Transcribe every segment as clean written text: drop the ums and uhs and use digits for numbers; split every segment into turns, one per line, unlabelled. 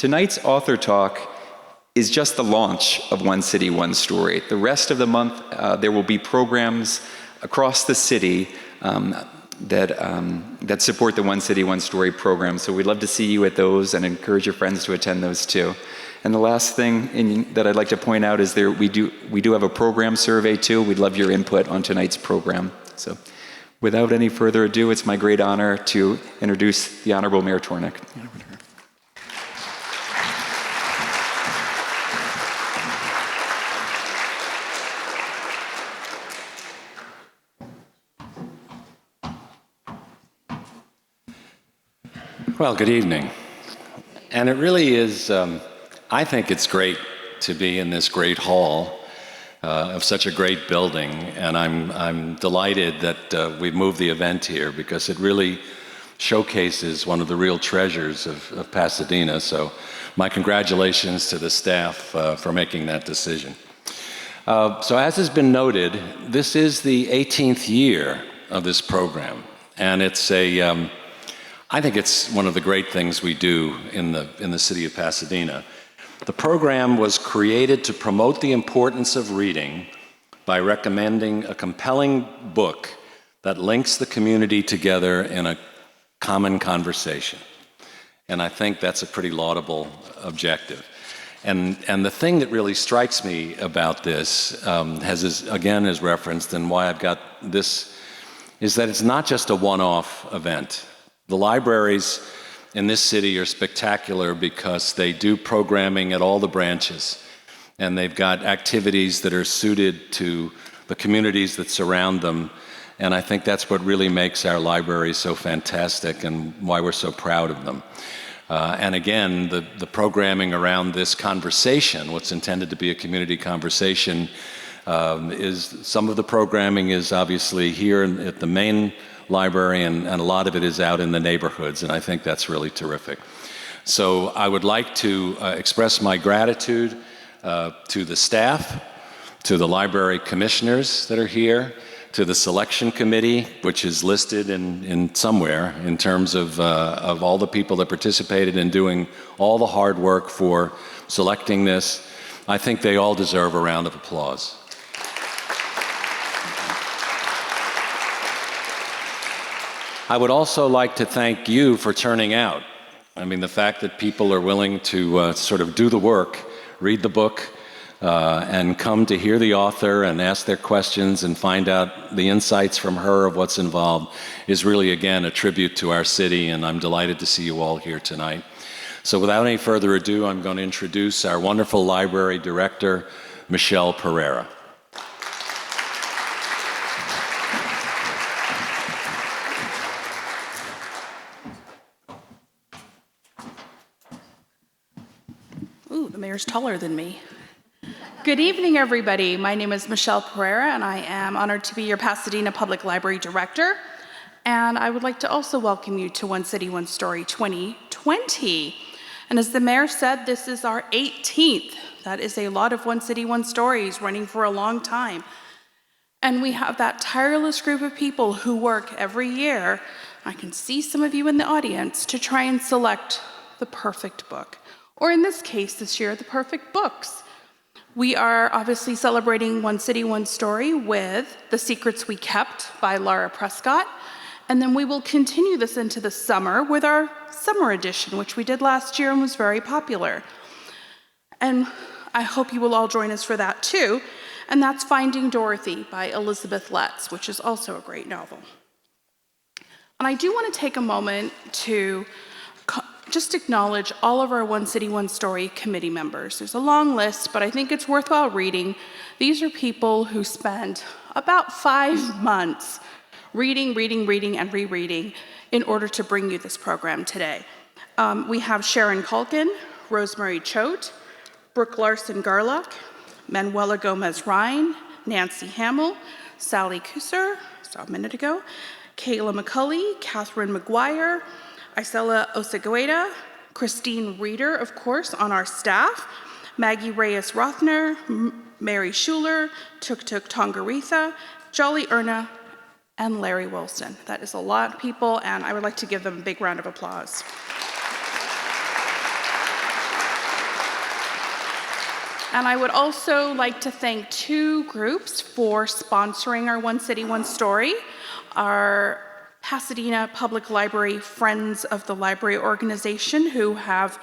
Tonight's author talk is just the launch of One City, One Story. The rest of the month, there will be programs across the city that support the One City, One Story program. So we'd love to see you at those and encourage your friends to attend those too. And the last thing that I'd like to point out is we do have a program survey too. We'd love your input on tonight's program. So without any further ado, it's my great honor to introduce the Honorable Mayor Tornick.
Well, good evening. And it really is, I think it's great to be in this great hall of such a great building. And I'm delighted that we've moved the event here because it really showcases one of the real treasures of Pasadena. So my congratulations to the staff for making that decision. So as has been noted, this is the 18th year of this program. And it's I think it's one of the great things we do in the city of Pasadena. The program was created to promote the importance of reading by recommending a compelling book that links the community together in a common conversation. And I think that's a pretty laudable objective. And the thing that really strikes me about this, again is referenced, and why I've got this, is that it's not just a one-off event. The libraries in this city are spectacular because they do programming at all the branches, and they've got activities that are suited to the communities that surround them, and I think that's what really makes our libraries so fantastic and why we're so proud of them. And again, the programming around this conversation, what's intended to be a community conversation, some of the programming is obviously here at the main library, and a lot of it is out in the neighborhoods, and I think that's really terrific. So I would like to express my gratitude to the staff, to the library commissioners that are here, to the selection committee, which is listed in somewhere in terms of all the people that participated in doing all the hard work for selecting this. I think they all deserve a round of applause. I would also like to thank you for turning out. I mean, the fact that people are willing to sort of do the work, read the book, and come to hear the author and ask their questions and find out the insights from her of what's involved is really, again, a tribute to our city, and I'm delighted to see you all here tonight. So without any further ado, I'm going to introduce our wonderful library director, Michelle Perera.
Ooh, the mayor's taller than me. Good evening, everybody. My name is Michelle Perera, and I am honored to be your Pasadena Public Library Director. And I would like to also welcome you to One City, One Story 2020. And as the mayor said, this is our 18th. That is a lot of One City, One Stories running for a long time. And we have that tireless group of people who work every year, I can see some of you in the audience, to try and select the perfect book. Or in this case, this year, the perfect books. We are obviously celebrating One City, One Story with The Secrets We Kept by Lara Prescott. And then we will continue this into the summer with our summer edition, which we did last year and was very popular. And I hope you will all join us for that too. And that's Finding Dorothy by Elizabeth Letts, which is also a great novel. And I do want to take a moment to just acknowledge all of our One City, One Story committee members. There's a long list, but I think it's worthwhile reading. These are people who spend about 5 months reading, and rereading in order to bring you this program today. We have Sharon Culkin, Rosemary Choate, Brooke Larson-Garlock, Manuela Gomez-Ryan, Nancy Hamill, Sally Kusser, saw a minute ago, Kayla McCulley, Catherine McGuire, Isela Osegueda, Christine Reeder, of course, on our staff, Maggie Reyes-Rothner, Mary Schuler, Tuk Tuk Tongaritha, Jolly Erna, and Larry Wilson. That is a lot of people, and I would like to give them a big round of applause. And I would also like to thank two groups for sponsoring our One City, One Story. Our Pasadena Public Library Friends of the Library organization, who have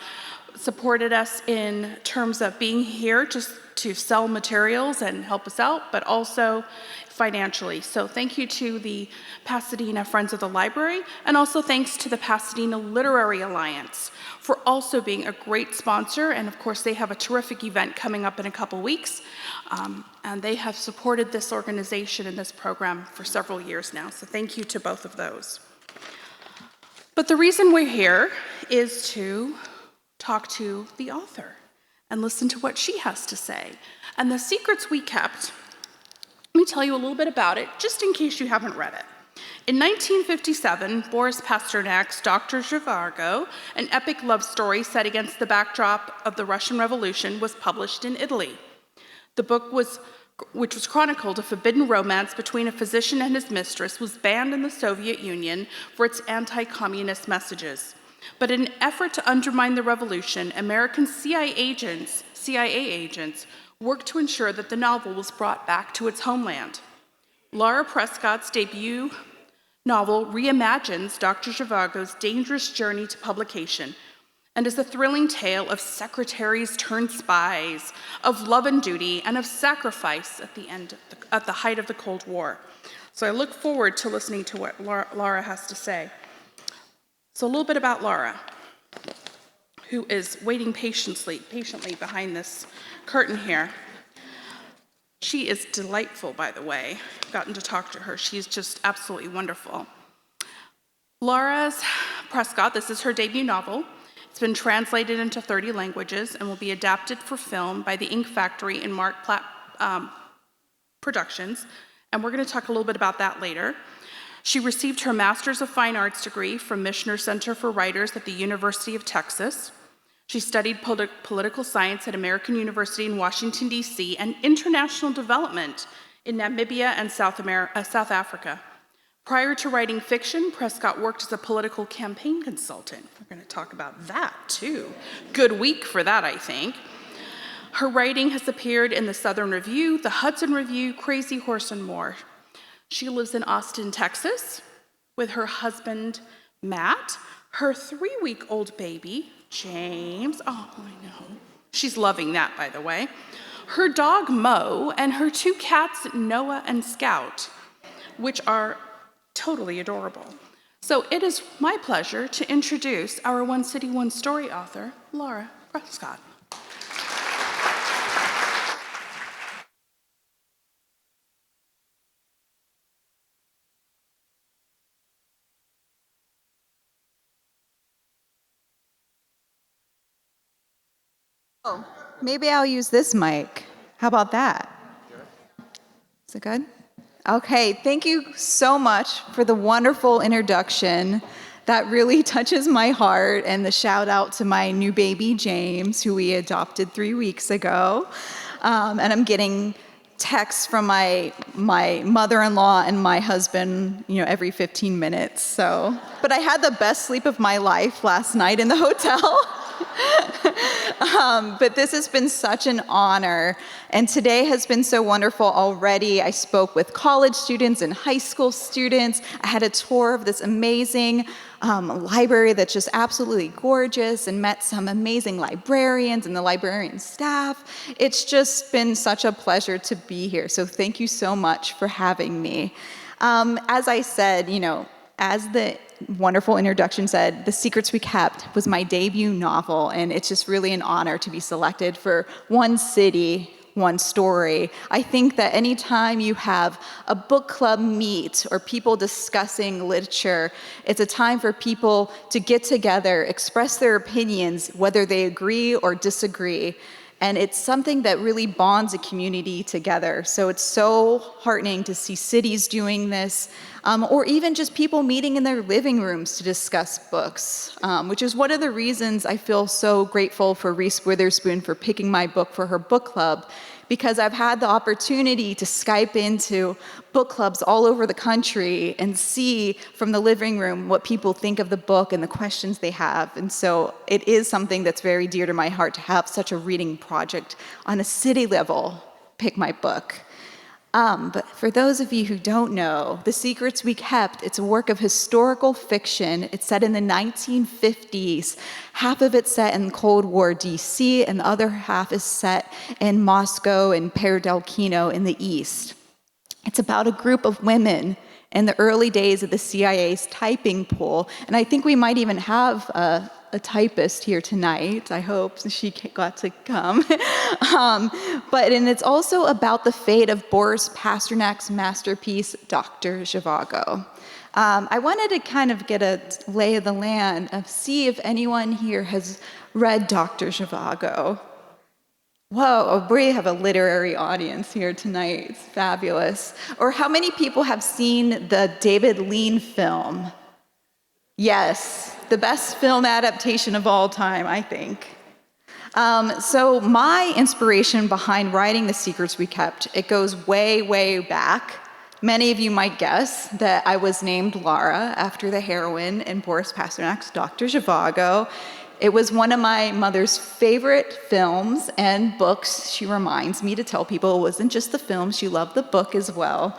supported us in terms of being here just to sell materials and help us out, but also financially. So thank you to the Pasadena Friends of the Library, and also thanks to the Pasadena Literary Alliance for also being a great sponsor. And of course, they have a terrific event coming up in a couple weeks, and they have supported this organization and this program for several years now. So thank you to both of those. But the reason we're here is to talk to the author and listen to what she has to say. And the secrets we kept, let me tell you a little bit about it, just in case you haven't read it. In 1957, Boris Pasternak's Dr. Zhivago, an epic love story set against the backdrop of the Russian Revolution, was published in Italy. The book, which was chronicled a forbidden romance between a physician and his mistress, was banned in the Soviet Union for its anti-communist messages. But in an effort to undermine the revolution, American CIA agents worked to ensure that the novel was brought back to its homeland. Lara Prescott's debut novel reimagines Dr. Zhivago's dangerous journey to publication and is a thrilling tale of secretaries turned spies, of love and duty, and of sacrifice at the height of the Cold War. So I look forward to listening to what Lara has to say. So a little bit about Lara, who is waiting patiently behind this curtain here. She is delightful, by the way. I've gotten to talk to her. She's just absolutely wonderful. Lara's Prescott, this is her debut novel. It's been translated into 30 languages and will be adapted for film by the Ink Factory and Mark Platt Productions. And we're going to talk a little bit about that later. She received her Master's of Fine Arts degree from Michener Center for Writers at the University of Texas. She studied political science at American University in Washington, D.C., and international development in Namibia and South Africa. Prior to writing fiction, Prescott worked as a political campaign consultant. We're going to talk about that, too. Good week for that, I think. Her writing has appeared in the Southern Review, the Hudson Review, Crazy Horse, and more. She lives in Austin, Texas, with her husband, Matt, her 3-week-old baby, James. Oh, I know. She's loving that, by the way. Her dog, Mo, and her 2 cats, Noah and Scout, which are totally adorable. So it is my pleasure to introduce our One City, One Story author, Lara Prescott.
Oh, maybe I'll use this mic. How about that? Is it good? Okay, thank you so much for the wonderful introduction. That really touches my heart, and the shout out to my new baby, James, who we adopted 3 weeks ago. And I'm getting texts from my mother-in-law and my husband, every 15 minutes. But I had the best sleep of my life last night in the hotel. But this has been such an honor, and today has been so wonderful already. I spoke with college students and high school students. I had a tour of this amazing library that's just absolutely gorgeous, and met some amazing librarians and the librarian staff. It's just been such a pleasure to be here, so thank you so much for having me. As I said, as the wonderful introduction said, The Secrets We Kept was my debut novel, and it's just really an honor to be selected for One City, One Story. I think that anytime you have a book club meet or people discussing literature, it's a time for people to get together, express their opinions, whether they agree or disagree. And it's something that really bonds a community together. So it's so heartening to see cities doing this, or even just people meeting in their living rooms to discuss books, which is one of the reasons I feel so grateful for Reese Witherspoon for picking my book for her book club, because I've had the opportunity to Skype into book clubs all over the country and see from the living room what people think of the book and the questions they have. And so it is something that's very dear to my heart to have such a reading project on a city level pick my book. But for those of you who don't know, The Secrets We Kept, it's a work of historical fiction. It's set in the 1950s. Half of it's set in Cold War DC, and the other half is set in Moscow and Perera in the East. It's about a group of women in the early days of the CIA's typing pool, and I think we might even have a typist here tonight. I hope she got to come. And it's also about the fate of Boris Pasternak's masterpiece, Dr. Zhivago. I wanted to kind of get a lay of the land of see if anyone here has read Dr. Zhivago. Whoa, we have a literary audience here tonight. It's fabulous. Or how many people have seen the David Lean film? Yes, the best film adaptation of all time, I think. So my inspiration behind writing The Secrets We Kept, it goes way, way back. Many of you might guess that I was named Lara after the heroine in Boris Pasternak's Dr. Zhivago. It was one of my mother's favorite films and books. She reminds me to tell people it wasn't just the film, she loved the book as well.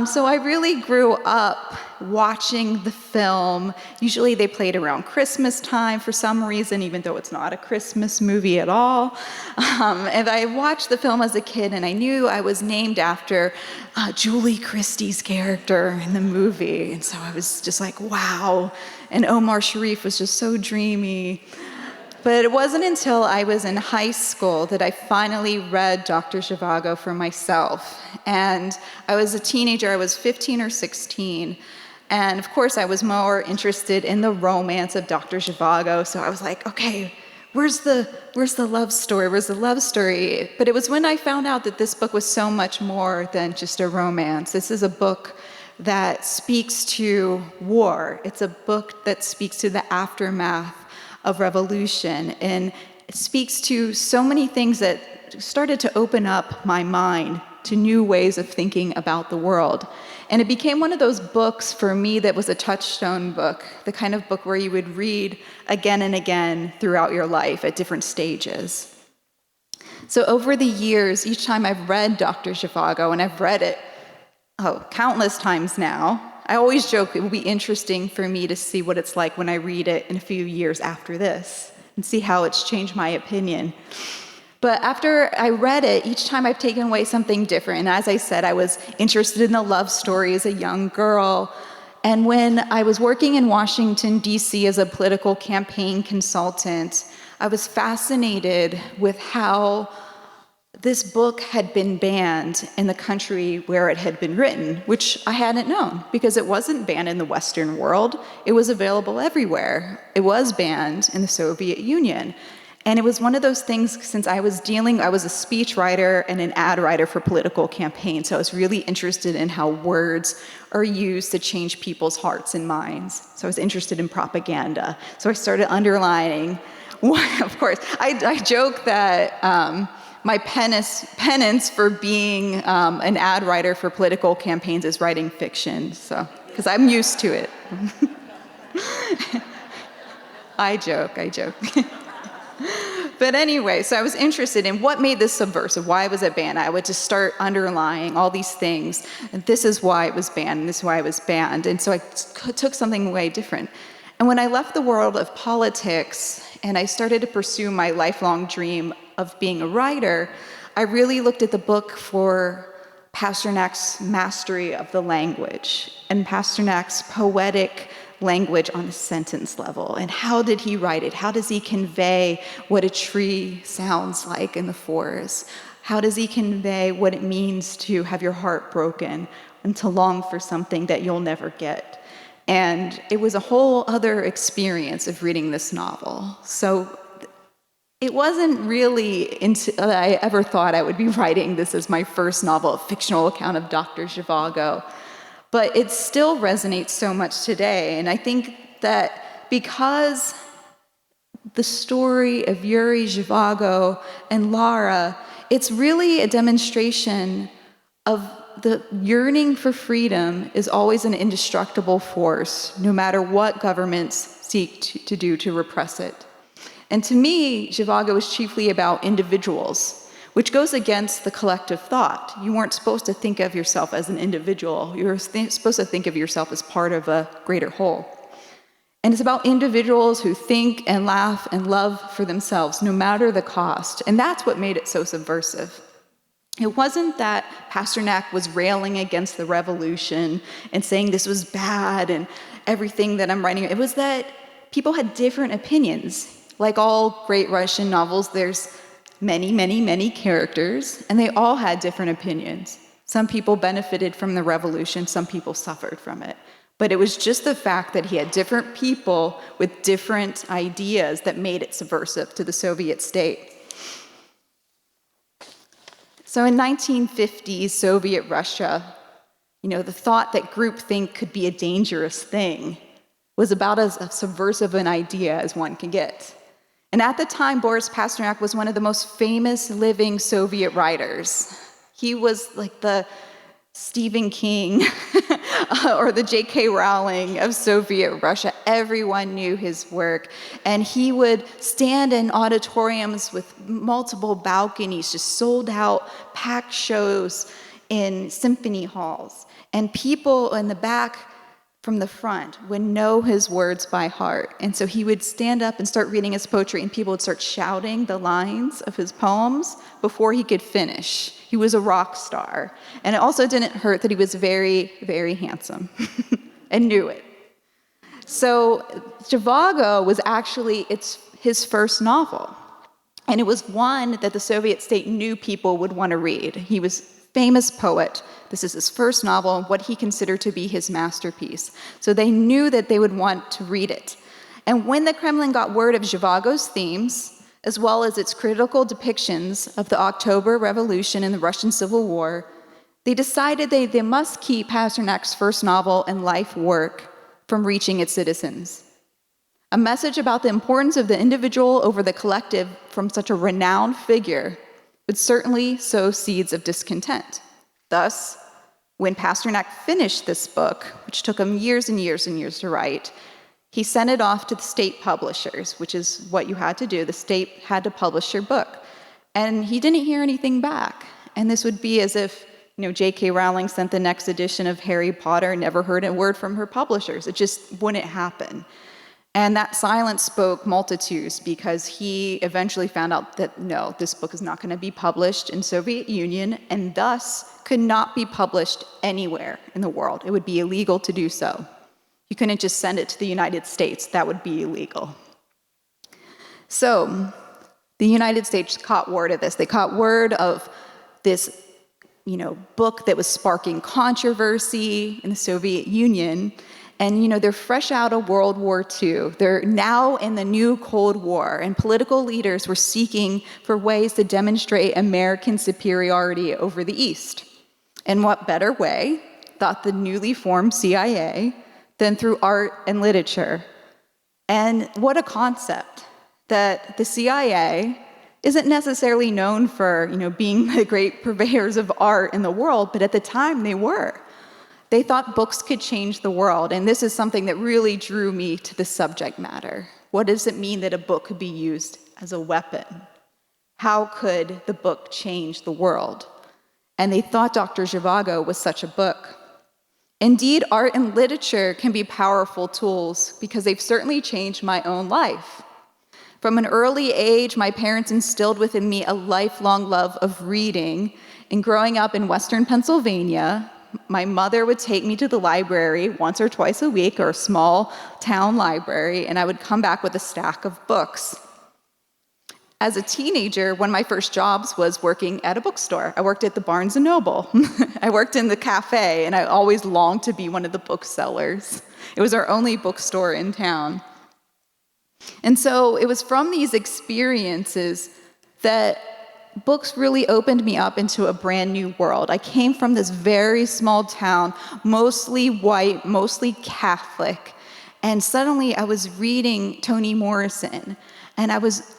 So I really grew up watching the film. Usually they played around Christmas time for some reason, even though it's not a Christmas movie at all. And I watched the film as a kid, and I knew I was named after Julie Christie's character in the movie. And so I was just like, wow. And Omar Sharif was just so dreamy. But it wasn't until I was in high school that I finally read Dr. Zhivago for myself. And I was a teenager, I was 15 or 16. And of course, I was more interested in the romance of Dr. Zhivago. So I was like, okay, where's the love story? Where's the love story? But it was when I found out that this book was so much more than just a romance. This is a book that speaks to war. It's a book that speaks to the aftermath of revolution, and it speaks to so many things that started to open up my mind to new ways of thinking about the world. And it became one of those books for me that was a touchstone book, the kind of book where you would read again and again throughout your life at different stages. So over the years, each time I've read Dr. Zhivago, and I've read it countless times now, I always joke it will be interesting for me to see what it's like when I read it in a few years after this and see how it's changed my opinion. But after I read it, each time I've taken away something different. And as I said, I was interested in the love story as a young girl. And when I was working in Washington, D.C. as a political campaign consultant, I was fascinated with how this book had been banned in the country where it had been written, which I hadn't known because it wasn't banned in the Western world. It was available everywhere. It was banned in the Soviet Union. And it was one of those things, since I was a speech writer and an ad writer for political campaigns, so I was really interested in how words are used to change people's hearts and minds. So I was interested in propaganda. So I started underlining, of course, I joke that my penance for being an ad writer for political campaigns is writing fiction, so because I'm used to it. I joke. But anyway, so I was interested in what made this subversive. Why was it banned? I would just start underlying all these things. And this is why it was banned, and this is why it was banned. And so I took something way different. And when I left the world of politics and I started to pursue my lifelong dream of being a writer, I really looked at the book for Pasternak's mastery of the language and Pasternak's poetic language on a sentence level. And how did he write it? How does he convey what a tree sounds like in the forest? How does he convey what it means to have your heart broken and to long for something that you'll never get? And it was a whole other experience of reading this novel. So it wasn't really until I ever thought I would be writing this as my first novel, a fictional account of Dr. Zhivago. but it still resonates so much today. And I think that because the story of Yuri, Zhivago, and Lara, it's really a demonstration of the yearning for freedom is always an indestructible force, no matter what governments seek to do to repress it. And to me, Zhivago is chiefly about individuals, which goes against the collective thought. You weren't supposed to think of yourself as an individual. You were supposed to think of yourself as part of a greater whole. And it's about individuals who think and laugh and love for themselves, no matter the cost. And that's what made it so subversive. It wasn't that Pasternak was railing against the revolution and saying this was bad and everything that I'm writing. It was that people had different opinions. Like all great Russian novels, there's many, many, many characters, and they all had different opinions. Some people benefited from the revolution, some people suffered from it. But it was just the fact that he had different people with different ideas that made it subversive to the Soviet state. So in 1950s Soviet Russia, the thought that groupthink could be a dangerous thing was about as subversive an idea as one can get. And at the time, Boris Pasternak was one of the most famous living Soviet writers. He was like the Stephen King or the J.K. Rowling of Soviet Russia. Everyone knew his work. And he would stand in auditoriums with multiple balconies, just sold out, packed shows in symphony halls. And people in the back from the front would know his words by heart. And so he would stand up and start reading his poetry, and people would start shouting the lines of his poems before he could finish. He was a rock star. And it also didn't hurt that he was very, very handsome and knew it. So Zhivago was actually his first novel. And it was one that the Soviet state knew people would want to read. He was a famous poet. This is his first novel, what he considered to be his masterpiece. So they knew that they would want to read it. And when the Kremlin got word of Zhivago's themes, as well as its critical depictions of the October Revolution and the Russian Civil War, they decided they must keep Pasternak's first novel and life work from reaching its citizens. A message about the importance of the individual over the collective from such a renowned figure would certainly sow seeds of discontent. Thus, when Pasternak finished this book, which took him years and years and years to write, he sent it off to the state publishers, which is what you had to do. The state had to publish your book. And he didn't hear anything back. And this would be as if, J.K. Rowling sent the next edition of Harry Potter, never heard a word from her publishers. It just wouldn't happen. And that silence spoke multitudes, because he eventually found out that, no, this book is not going to be published in Soviet Union, and thus could not be published anywhere in the world. It would be illegal to do so. You couldn't just send it to the United States. That would be illegal. So the United States caught word of this. They caught word of this, book that was sparking controversy in the Soviet Union. And, they're fresh out of World War II. They're now in the new Cold War, and political leaders were seeking for ways to demonstrate American superiority over the East. And what better way, thought the newly formed CIA, than through art and literature. And what a concept, that the CIA isn't necessarily known for, being the great purveyors of art in the world, but at the time they were. They thought books could change the world, and this is something that really drew me to the subject matter. What does it mean that a book could be used as a weapon? How could the book change the world? And they thought Dr. Zhivago was such a book. Indeed, art and literature can be powerful tools, because they've certainly changed my own life. From an early age, my parents instilled within me a lifelong love of reading. And growing up in Western Pennsylvania, my mother would take me to the library once or twice a week, or a small town library, and I would come back with a stack of books. As a teenager, one of my first jobs was working at a bookstore. I worked at the Barnes & Noble. I worked in the cafe, and I always longed to be one of the booksellers. It was our only bookstore in town. And so it was from these experiences that books really opened me up into a brand new world. I came from this very small town, mostly white, mostly Catholic, and suddenly I was reading Toni Morrison, and I was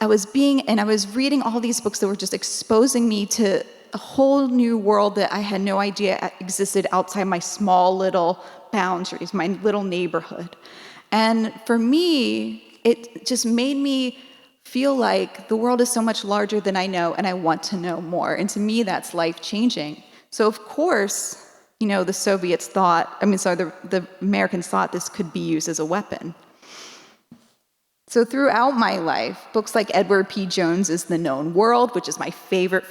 reading all these books that were just exposing me to a whole new world that I had no idea existed outside my small little boundaries, my little neighborhood. And for me, it just made me feel like the world is so much larger than I know, and I want to know more. And to me, that's life-changing. So of course, the Americans thought this could be used as a weapon. So throughout my life, books like Edward P. Jones's The Known World, which is my favorite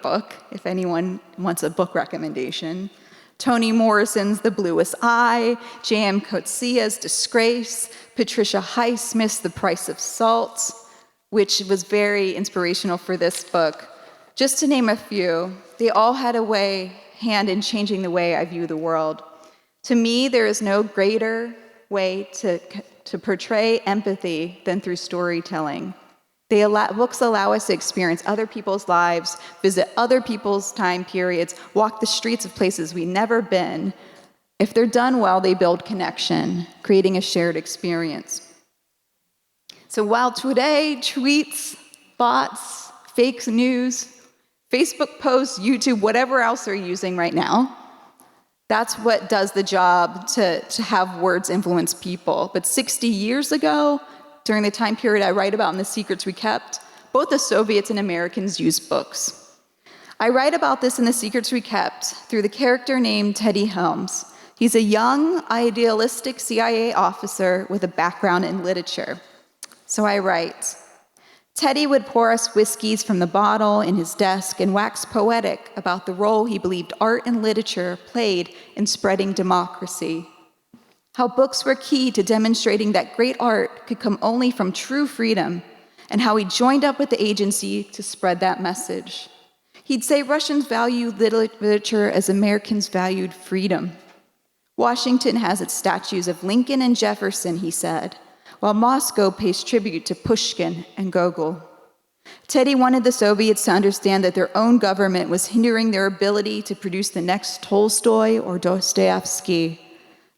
book, if anyone wants a book recommendation, Toni Morrison's The Bluest Eye, J.M. Coetzee's Disgrace, Patricia Highsmith's The Price of Salt, which was very inspirational for this book. Just to name a few, they all had a hand in changing the way I view the world. To me, there is no greater way to portray empathy than through storytelling. Books allow us to experience other people's lives, visit other people's time periods, walk the streets of places we've never been. If they're done well, they build connection, creating a shared experience. So while today, tweets, bots, fake news, Facebook posts, YouTube, whatever else they're using right now, that's what does the job to have words influence people. But 60 years ago, during the time period I write about in The Secrets We Kept, both the Soviets and Americans used books. I write about this in The Secrets We Kept through the character named Teddy Helms. He's a young, idealistic CIA officer with a background in literature. So I write, Teddy would pour us whiskeys from the bottle in his desk and wax poetic about the role he believed art and literature played in spreading democracy. How books were key to demonstrating that great art could come only from true freedom, and how he joined up with the agency to spread that message. He'd say Russians value literature as Americans valued freedom. Washington has its statues of Lincoln and Jefferson, he said, while Moscow pays tribute to Pushkin and Gogol. Teddy wanted the Soviets to understand that their own government was hindering their ability to produce the next Tolstoy or Dostoevsky,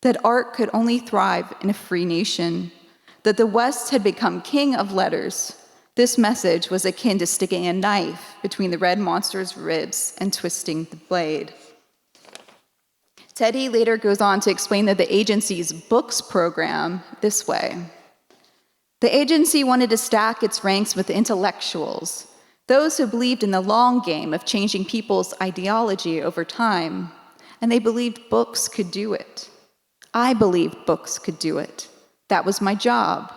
that art could only thrive in a free nation, that the West had become king of letters. This message was akin to sticking a knife between the red monster's ribs and twisting the blade. Teddy later goes on to explain that the agency's books program this way. The agency wanted to stack its ranks with intellectuals, those who believed in the long game of changing people's ideology over time, and they believed books could do it. I believed books could do it. That was my job,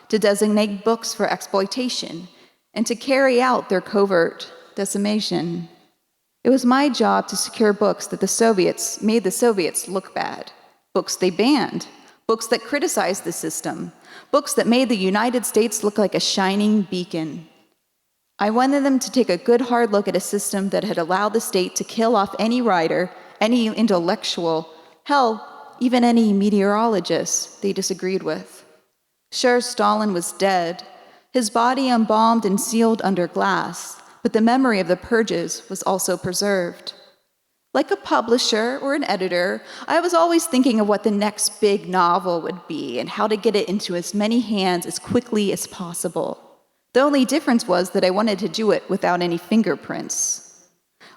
to designate books for exploitation and to carry out their covert decimation. It was my job to secure books that made the Soviets look bad, books they banned, books that criticized the system, books that made the United States look like a shining beacon. I wanted them to take a good hard look at a system that had allowed the state to kill off any writer, any intellectual, hell, even any meteorologist they disagreed with. Sure, Stalin was dead, his body embalmed and sealed under glass, but the memory of the purges was also preserved. Like a publisher or an editor, I was always thinking of what the next big novel would be and how to get it into as many hands as quickly as possible. The only difference was that I wanted to do it without any fingerprints.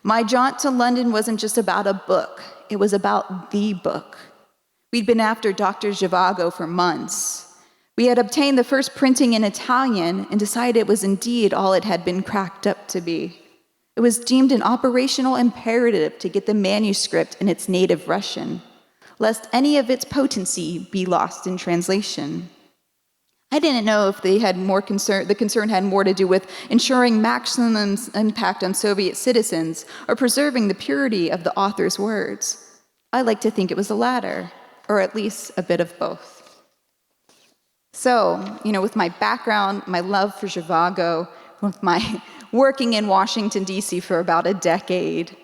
My jaunt to London wasn't just about a book, it was about the book. We'd been after Dr. Zhivago for months. We had obtained the first printing in Italian and decided it was indeed all it had been cracked up to be. It was deemed an operational imperative to get the manuscript in its native Russian, lest any of its potency be lost in translation. I didn't know if the concern had more to do with ensuring maximum impact on Soviet citizens or preserving the purity of the author's words. I like to think it was the latter, or at least a bit of both. So, with my background, my love for Zhivago, with my working in Washington, D.C. for about a decade,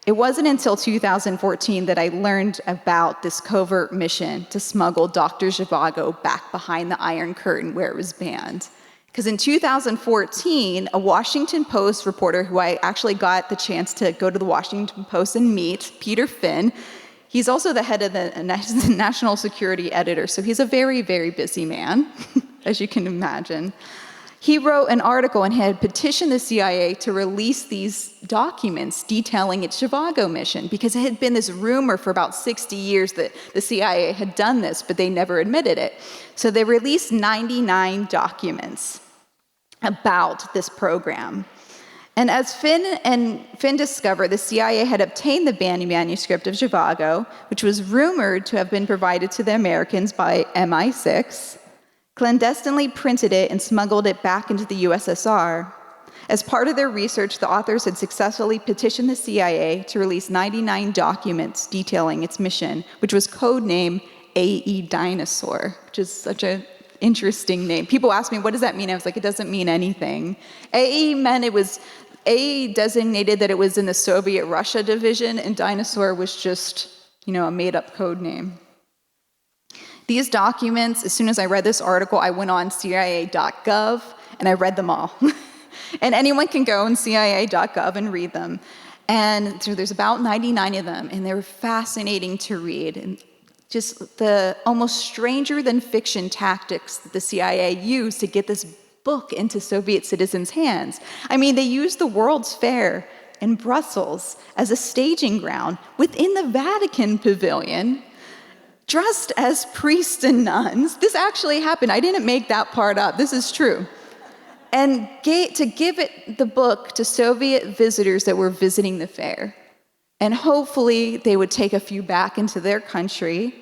it wasn't until 2014 that I learned about this covert mission to smuggle Dr. Zhivago back behind the Iron Curtain where it was banned. Because in 2014, a Washington Post reporter who I actually got the chance to go to the Washington Post and meet, Peter Finn, he's also the head of the national security editor, so he's a very, very busy man, as you can imagine. He wrote an article and had petitioned the CIA to release these documents detailing its Zhivago mission, because it had been this rumor for about 60 years that the CIA had done this, but they never admitted it. So they released 99 documents about this program. And as Finn discovered, the CIA had obtained the banned manuscript of Zhivago, which was rumored to have been provided to the Americans by MI6, clandestinely printed it and smuggled it back into the USSR. As part of their research, the authors had successfully petitioned the CIA to release 99 documents detailing its mission, which was codenamed AE Dinosaur, which is such an interesting name. People ask me, what does that mean? I was like, it doesn't mean anything. AE designated that it was in the Soviet Russia division, and Dinosaur was just, a made-up code name. These documents, as soon as I read this article, I went on CIA.gov and I read them all. And anyone can go on CIA.gov and read them. And so there's about 99 of them, and they were fascinating to read. And just the almost stranger than fiction tactics that the CIA used to get this book into Soviet citizens' hands. I mean, they used the World's Fair in Brussels as a staging ground within the Vatican pavilion, dressed as priests and nuns. This actually happened. I didn't make that part up. This is true. And to give the book to Soviet visitors that were visiting the fair. And hopefully they would take a few back into their country,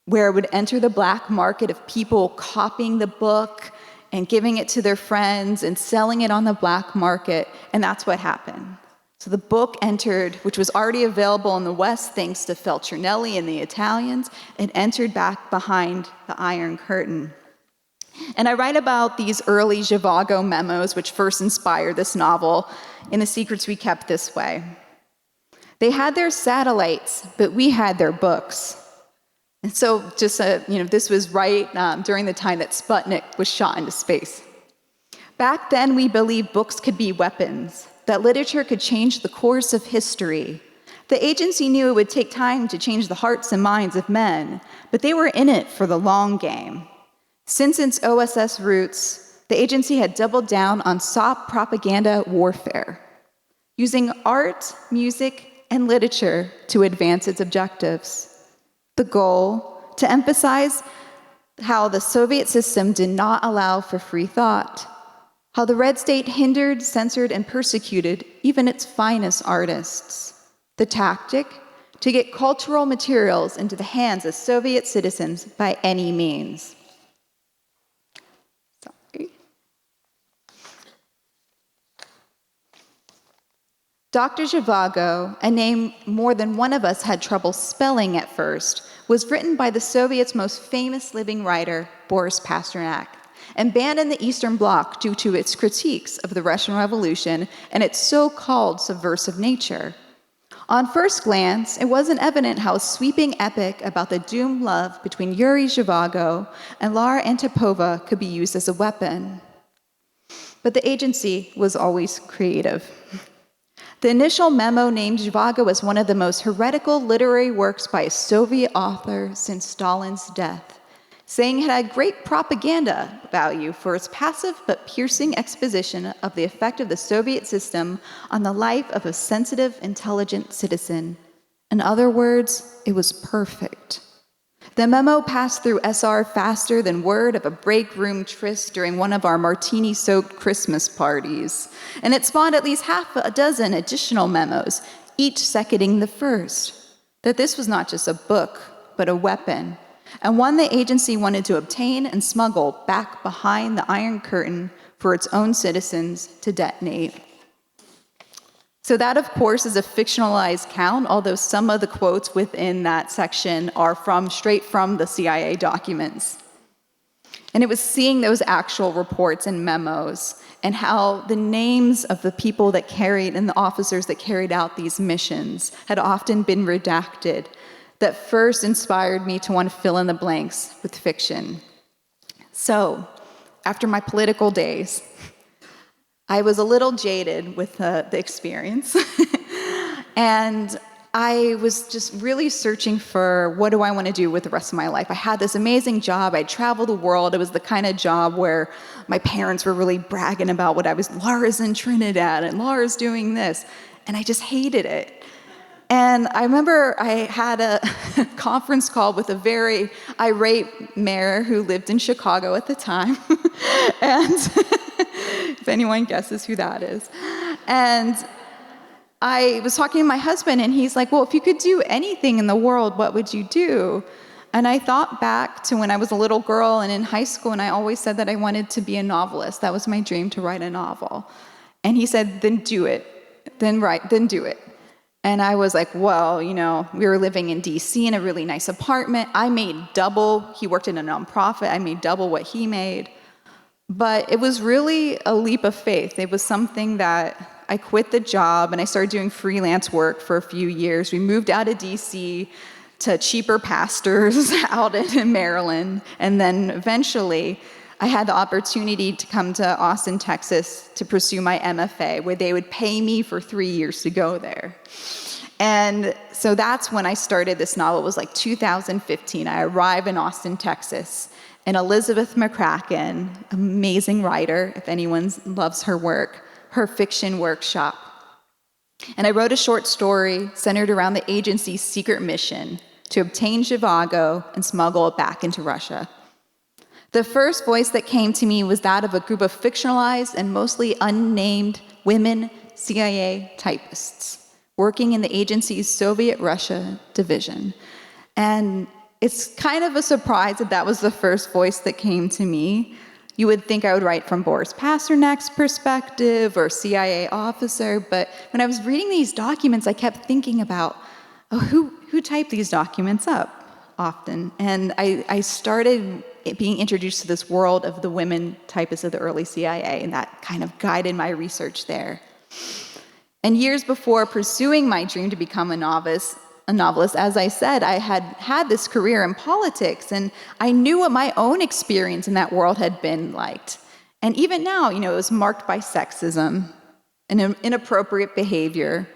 where it would enter the black market of people copying the book and giving it to their friends and selling it on the black market. And that's what happened. So the book entered, which was already available in the West thanks to Feltrinelli and the Italians, it entered back behind the Iron Curtain. And I write about these early Zhivago memos, which first inspired this novel, in The Secrets We Kept This Way. They had their satellites, but we had their books. And so just, this was right during the time that Sputnik was shot into space. Back then, we believed books could be weapons, that literature could change the course of history. The agency knew it would take time to change the hearts and minds of men, but they were in it for the long game. Since its OSS roots, the agency had doubled down on soft propaganda warfare, using art, music, and literature to advance its objectives. The goal, to emphasize how the Soviet system did not allow for free thought, how the Red State hindered, censored, and persecuted even its finest artists. The tactic, to get cultural materials into the hands of Soviet citizens by any means. Dr. Zhivago, a name more than one of us had trouble spelling at first, was written by the Soviets' most famous living writer, Boris Pasternak, and banned in the Eastern Bloc due to its critiques of the Russian Revolution and its so-called subversive nature. On first glance, it wasn't evident how a sweeping epic about the doomed love between Yuri Zhivago and Lara Antipova could be used as a weapon. But the agency was always creative. The initial memo named Zhivago as one of the most heretical literary works by a Soviet author since Stalin's death, saying it had great propaganda value for its passive but piercing exposition of the effect of the Soviet system on the life of a sensitive, intelligent citizen. In other words, it was perfect. The memo passed through SR faster than word of a break room tryst during one of our martini-soaked Christmas parties. And it spawned at least half a dozen additional memos, each seconding the first, that this was not just a book, but a weapon, and one the agency wanted to obtain and smuggle back behind the Iron Curtain for its own citizens to detonate. So that, of course, is a fictionalized count, although some of the quotes within that section are straight from the CIA documents. And it was seeing those actual reports and memos and how the names of the people that carried and the officers that carried out these missions had often been redacted that first inspired me to want to fill in the blanks with fiction. So after my political days, I was a little jaded with the experience. And I was just really searching for what do I want to do with the rest of my life. I had this amazing job. I traveled the world. It was the kind of job where my parents were really bragging about what I was. Lara's in Trinidad and Lara's doing this. And I just hated it. And I remember I had a conference call with a very irate mayor who lived in Chicago at the time. And if anyone guesses who that is. And I was talking to my husband, and he's like, well, if you could do anything in the world, what would you do? And I thought back to when I was a little girl and in high school, and I always said that I wanted to be a novelist. That was my dream, to write a novel. And he said, then do it. Then do it. And I was like, well, we were living in DC in a really nice apartment. I made double. He worked in a nonprofit. I made double what he made. But it was really a leap of faith. It was something that I quit the job and I started doing freelance work for a few years. We moved out of DC to cheaper pastors out in Maryland. And then eventually I had the opportunity to come to Austin, Texas to pursue my MFA, where they would pay me for 3 years to go there. And so that's when I started this novel. It was like 2015. I arrived in Austin, Texas, and Elizabeth McCracken, amazing writer, if anyone loves her work, her fiction workshop. And I wrote a short story centered around the agency's secret mission to obtain Zhivago and smuggle it back into Russia. The first voice that came to me was that of a group of fictionalized and mostly unnamed women CIA typists working in the agency's Soviet Russia division. And it's kind of a surprise that was the first voice that came to me. You would think I would write from Boris Pasternak's perspective or CIA officer, but when I was reading these documents, I kept thinking about, who typed these documents up often? And I started being introduced to this world of the women typists of the early CIA, and that kind of guided my research there. And years before pursuing my dream to become a novelist, as I said, I had this career in politics, and I knew what my own experience in that world had been like. And even now, it was marked by sexism and inappropriate behavior,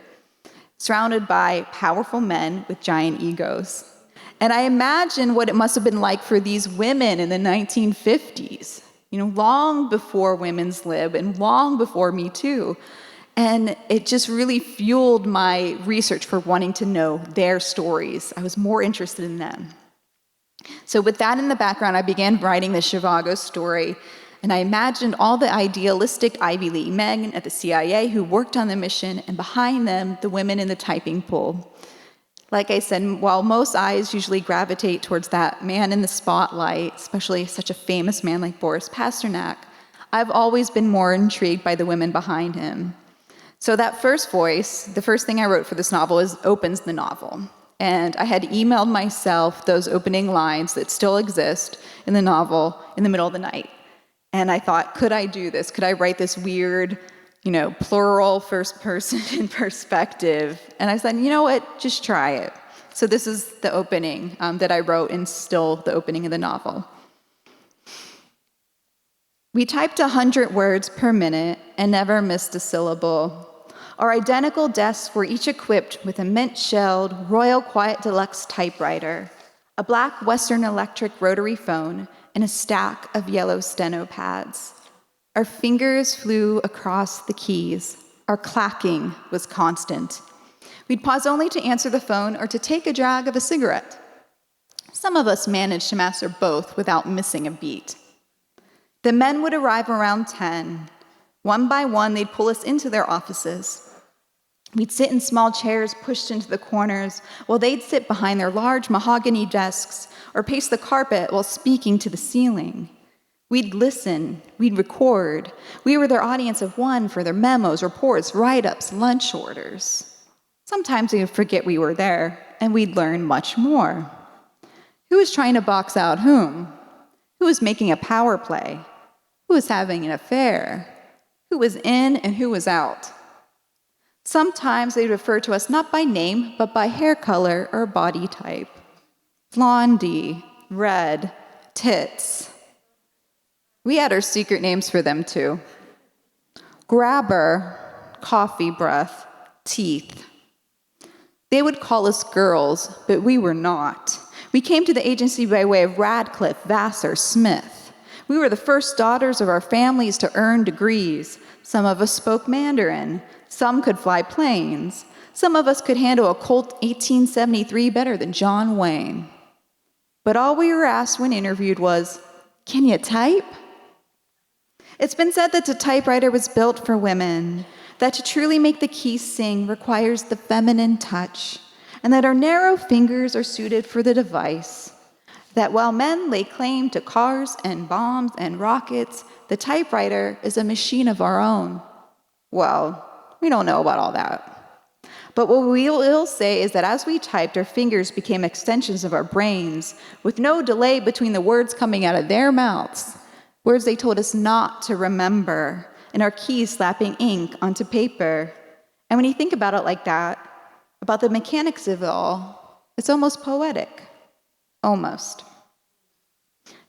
surrounded by powerful men with giant egos. And I imagine what it must have been like for these women in the 1950s, long before women's lib and long before Me Too. And it just really fueled my research for wanting to know their stories. I was more interested in them. So with that in the background, I began writing the Zhivago story, and I imagined all the idealistic Ivy League men at the CIA who worked on the mission, and behind them, the women in the typing pool. Like I said, while most eyes usually gravitate towards that man in the spotlight, especially such a famous man like Boris Pasternak, I've always been more intrigued by the women behind him. So that first voice, the first thing I wrote for this novel opens the novel. And I had emailed myself those opening lines that still exist in the novel in the middle of the night. And I thought, could I do this? Could I write this weird, plural first person perspective? And I said, you know what, just try it. So this is the opening that I wrote, and still the opening of the novel. We typed 100 words per minute and never missed a syllable. Our identical desks were each equipped with a mint-shelled Royal Quiet Deluxe typewriter, a black Western Electric rotary phone, and a stack of yellow steno pads. Our fingers flew across the keys. Our clacking was constant. We'd pause only to answer the phone or to take a drag of a cigarette. Some of us managed to master both without missing a beat. The men would arrive around 10. One by one, they'd pull us into their offices. We'd sit in small chairs pushed into the corners, while they'd sit behind their large mahogany desks or pace the carpet while speaking to the ceiling. We'd listen, we'd record. We were their audience of one for their memos, reports, write-ups, lunch orders. Sometimes we would forget we were there, and we'd learn much more. Who was trying to box out whom? Who was making a power play? Who was having an affair? Who was in and who was out? Sometimes they refer to us not by name, but by hair color or body type. Blondie, red, tits. We had our secret names for them too. Grabber, coffee breath, teeth. They would call us girls, but we were not. We came to the agency by way of Radcliffe, Vassar, Smith. We were the first daughters of our families to earn degrees. Some of us spoke Mandarin. Some could fly planes. Some of us could handle a Colt 1873 better than John Wayne. But all we were asked when interviewed was, "Can you type?" It's been said that the typewriter was built for women, that to truly make the keys sing requires the feminine touch, and that our narrow fingers are suited for the device. That while men lay claim to cars and bombs and rockets, the typewriter is a machine of our own. Well, we don't know about all that. But what we will say is that as we typed, our fingers became extensions of our brains, with no delay between the words coming out of their mouths, words they told us not to remember, and our keys slapping ink onto paper. And when you think about it like that, about the mechanics of it all, it's almost poetic. Almost.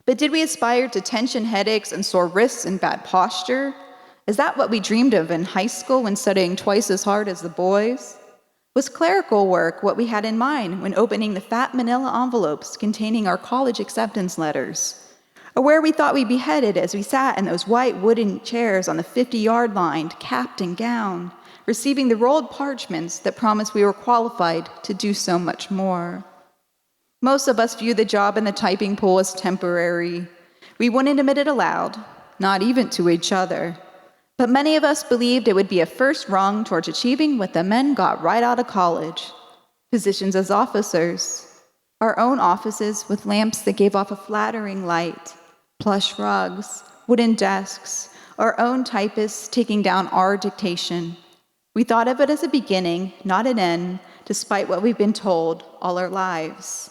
But did we aspire to tension headaches and sore wrists and bad posture? Is that what we dreamed of in high school when studying twice as hard as the boys? Was clerical work what we had in mind when opening the fat manila envelopes containing our college acceptance letters? Or where we thought we'd be headed as we sat in those white wooden chairs on the 50-yard line, capped and gowned, receiving the rolled parchments that promised we were qualified to do so much more? Most of us view the job in the typing pool as temporary. We wouldn't admit it aloud, not even to each other. But many of us believed it would be a first rung towards achieving what the men got right out of college: positions as officers, our own offices with lamps that gave off a flattering light, plush rugs, wooden desks, our own typists taking down our dictation. We thought of it as a beginning, not an end, despite what we've been told all our lives.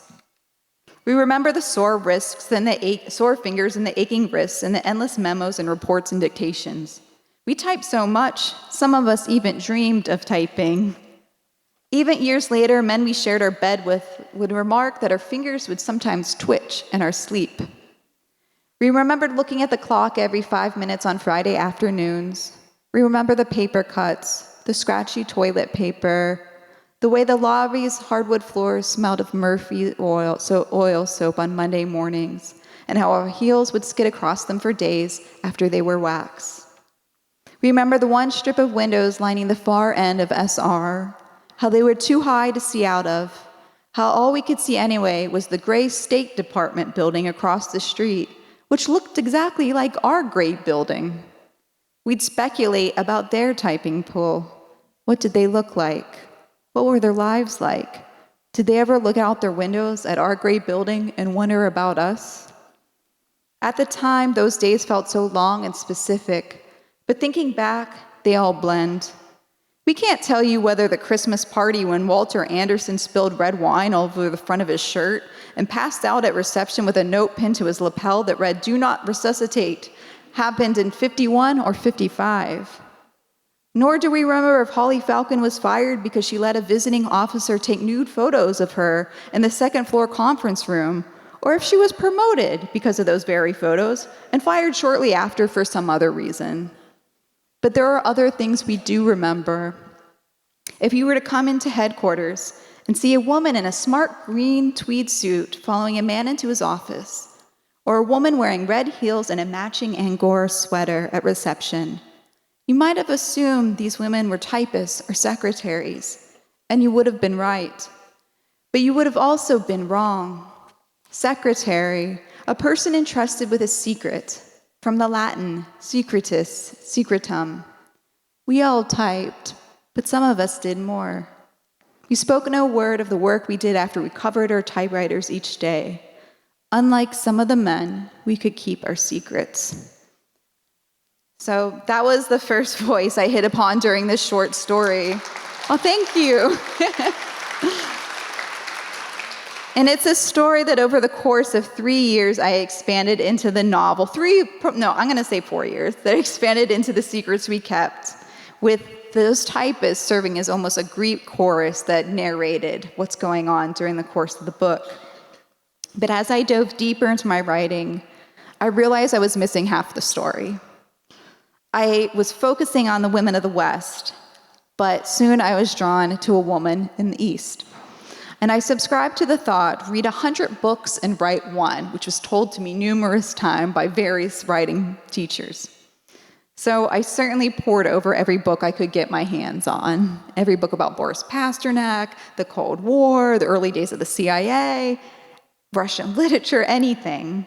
We remember the sore wrists and the sore fingers and the aching wrists and the endless memos and reports and dictations. We typed so much, some of us even dreamed of typing. Even years later, men we shared our bed with would remark that our fingers would sometimes twitch in our sleep. We remembered looking at the clock every 5 minutes on Friday afternoons. We remember the paper cuts, the scratchy toilet paper, the way the lobby's hardwood floors smelled of Murphy oil soap on Monday mornings, and how our heels would skid across them for days after they were waxed. We remember the one strip of windows lining the far end of SR, how they were too high to see out of, how all we could see anyway was the gray State Department building across the street, which looked exactly like our great building. We'd speculate about their typing pool. What did they look like? What were their lives like? Did they ever look out their windows at our great building and wonder about us? At the time, those days felt so long and specific, but thinking back, they all blend. We can't tell you whether the Christmas party when Walter Anderson spilled red wine all over the front of his shirt and passed out at reception with a note pinned to his lapel that read, "Do not resuscitate," happened in 51 or 55. Nor do we remember if Holly Falcon was fired because she let a visiting officer take nude photos of her in the second-floor conference room, or if she was promoted because of those very photos and fired shortly after for some other reason. But there are other things we do remember. If you were to come into headquarters and see a woman in a smart green tweed suit following a man into his office, or a woman wearing red heels and a matching Angora sweater at reception, you might have assumed these women were typists or secretaries, and you would have been right. But you would have also been wrong. Secretary, a person entrusted with a secret, from the Latin secretus, secretum. We all typed, but some of us did more. We spoke no word of the work we did after we covered our typewriters each day. Unlike some of the men, we could keep our secrets. So that was the first voice I hit upon during this short story. Oh, thank you. And it's a story that over the course of 3 years, I expanded into the novel. 4 years, that expanded into The Secrets We Kept, with those typists serving as almost a Greek chorus that narrated what's going on during the course of the book. But as I dove deeper into my writing, I realized I was missing half the story. I was focusing on the women of the West, but soon I was drawn to a woman in the East. And I subscribed to the thought, read 100 books and write one, which was told to me numerous times by various writing teachers. So I certainly pored over every book I could get my hands on. Every book about Boris Pasternak, the Cold War, the early days of the CIA, Russian literature, anything.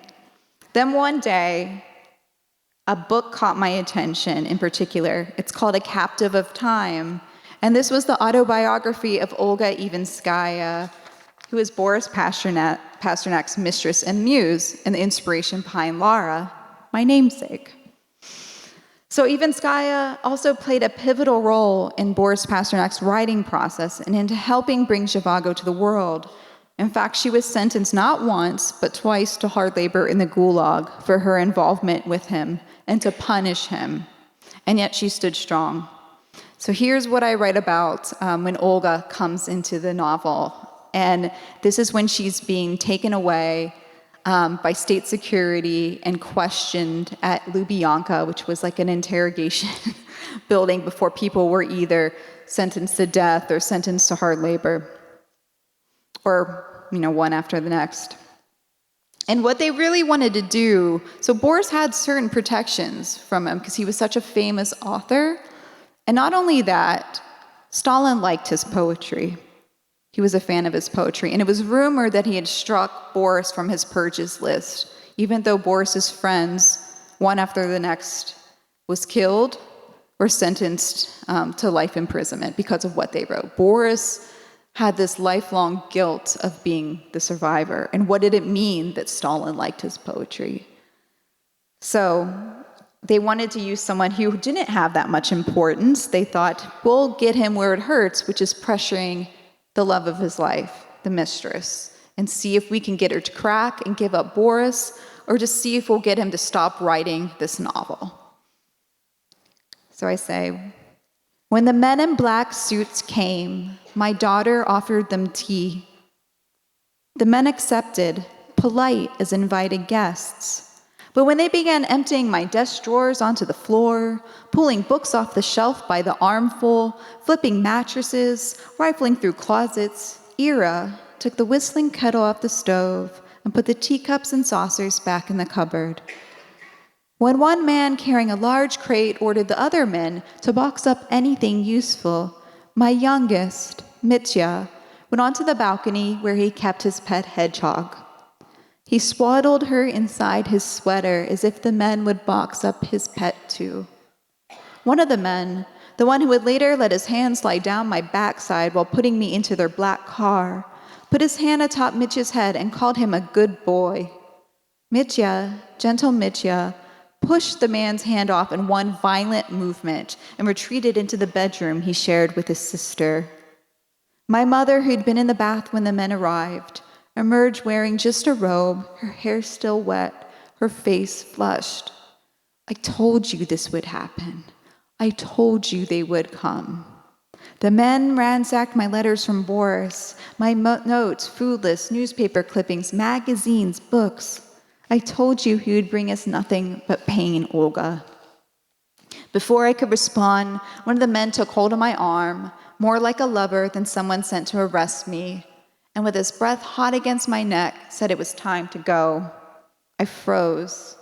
Then one day, a book caught my attention in particular. It's called A Captive of Time. And this was the autobiography of Olga Ivanskaya, who is Boris Pasternak's mistress and muse, and the inspiration behind Lara, my namesake. So Ivanskaya also played a pivotal role in Boris Pasternak's writing process and into helping bring Zhivago to the world. In fact, she was sentenced not once, but twice to hard labor in the Gulag for her involvement with him and to punish him. And yet she stood strong. So here's what I write about when Olga comes into the novel. And this is when she's being taken away by state security and questioned at Lubyanka, which was like an interrogation building before people were either sentenced to death or sentenced to hard labor, or one after the next. And what they really wanted to do, so Boris had certain protections from him because he was such a famous author. And not only that, Stalin liked his poetry. He was a fan of his poetry, and it was rumored that he had struck Boris from his purges list, even though Boris's friends, one after the next, was killed or sentenced to life imprisonment because of what they wrote. Boris had this lifelong guilt of being the survivor, and what did it mean that Stalin liked his poetry? So they wanted to use someone who didn't have that much importance. They thought, we'll get him where it hurts, which is pressuring the love of his life, the mistress, and see if we can get her to crack and give up Boris, or just see if we'll get him to stop writing this novel. So I say, when the men in black suits came, my daughter offered them tea. The men accepted, polite as invited guests. But when they began emptying my desk drawers onto the floor, pulling books off the shelf by the armful, flipping mattresses, rifling through closets, Ira took the whistling kettle off the stove and put the teacups and saucers back in the cupboard. When one man carrying a large crate ordered the other men to box up anything useful, my youngest, Mitya, went onto the balcony where he kept his pet hedgehog. He swaddled her inside his sweater as if the men would box up his pet too. One of the men, the one who would later let his hand slide down my backside while putting me into their black car, put his hand atop Mitya's head and called him a good boy. Mitya, gentle Mitya, pushed the man's hand off in one violent movement and retreated into the bedroom he shared with his sister. My mother, who'd been in the bath when the men arrived, emerged wearing just a robe, her hair still wet, her face flushed. I told you this would happen. I told you they would come. The men ransacked my letters from Boris, my notes, food lists, newspaper clippings, magazines, books. I told you he would bring us nothing but pain, Olga. Before I could respond, one of the men took hold of my arm, more like a lover than someone sent to arrest me, and with his breath hot against my neck, said it was time to go. I froze.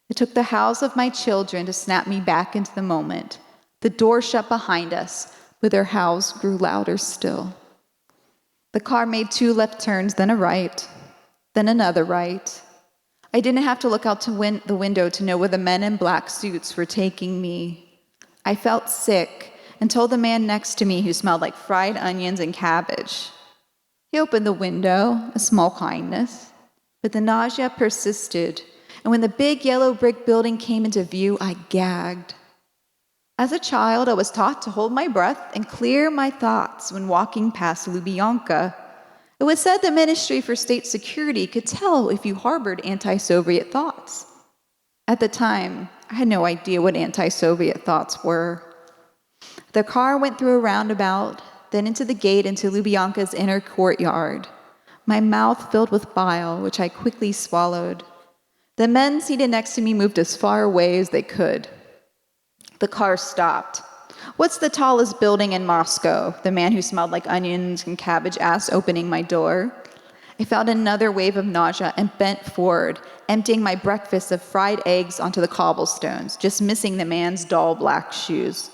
It took the howls of my children to snap me back into the moment. The door shut behind us, but their howls grew louder still. The car made 2 left turns, then a right, then another right. I didn't have to look out to the window to know where the men in black suits were taking me. I felt sick and told the man next to me, who smelled like fried onions and cabbage. He opened the window, a small kindness, but the nausea persisted, and when the big yellow brick building came into view, I gagged. As a child, I was taught to hold my breath and clear my thoughts when walking past Lubyanka. It was said the Ministry for State Security could tell if you harbored anti-Soviet thoughts. At the time, I had no idea what anti-Soviet thoughts were. The car went through a roundabout, then into the gate into Lubyanka's inner courtyard. My mouth filled with bile, which I quickly swallowed. The men seated next to me moved as far away as they could. The car stopped. "What's the tallest building in Moscow?" the man who smelled like onions and cabbage asked, opening my door. I felt another wave of nausea and bent forward, emptying my breakfast of fried eggs onto the cobblestones, just missing the man's dull black shoes.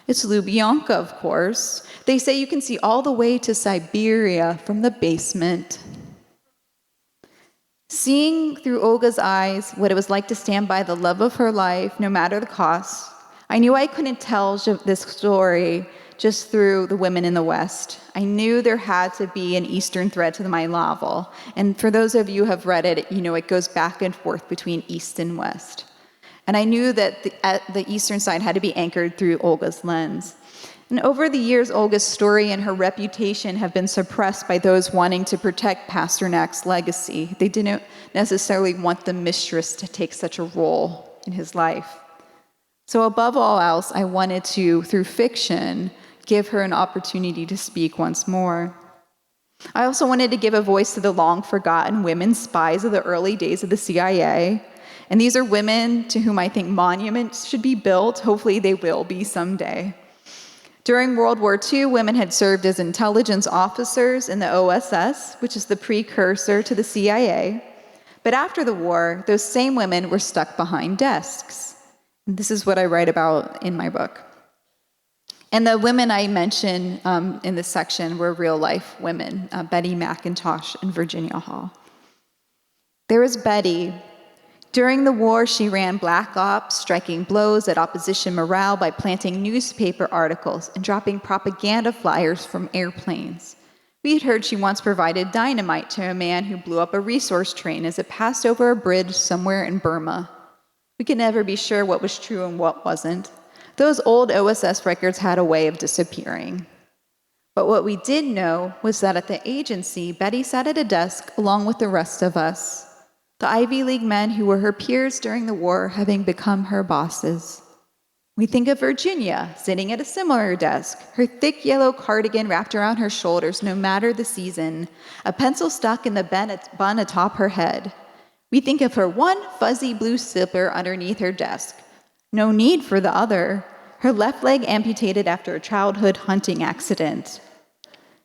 "It's Lubyanka, of course. They say you can see all the way to Siberia from the basement." Seeing through Olga's eyes what it was like to stand by the love of her life, no matter the cost, I knew I couldn't tell this story just through the women in the West. I knew there had to be an Eastern thread to my novel. And for those of you who have read it, you know it goes back and forth between East and West. And I knew that the Eastern side had to be anchored through Olga's lens. And over the years, Olga's story and her reputation have been suppressed by those wanting to protect Pasternak's legacy. They didn't necessarily want the mistress to take such a role in his life. So above all else, I wanted to, through fiction, give her an opportunity to speak once more. I also wanted to give a voice to the long-forgotten women spies of the early days of the CIA. And these are women to whom I think monuments should be built. Hopefully they will be someday. During World War II, women had served as intelligence officers in the OSS, which is the precursor to the CIA. But after the war, those same women were stuck behind desks. And this is what I write about in my book. And the women I mention in this section were real-life women, Betty McIntosh and Virginia Hall. There was Betty. During the war, she ran black ops, striking blows at opposition morale by planting newspaper articles and dropping propaganda flyers from airplanes. We had heard she once provided dynamite to a man who blew up a resource train as it passed over a bridge somewhere in Burma. We could never be sure what was true and what wasn't. Those old OSS records had a way of disappearing. But what we did know was that at the agency, Betty sat at a desk along with the rest of us, the Ivy League men who were her peers during the war having become her bosses. We think of Virginia sitting at a similar desk, her thick yellow cardigan wrapped around her shoulders no matter the season, a pencil stuck in the bun atop her head. We think of her one fuzzy blue slipper underneath her desk. No need for the other. Her left leg amputated after a childhood hunting accident.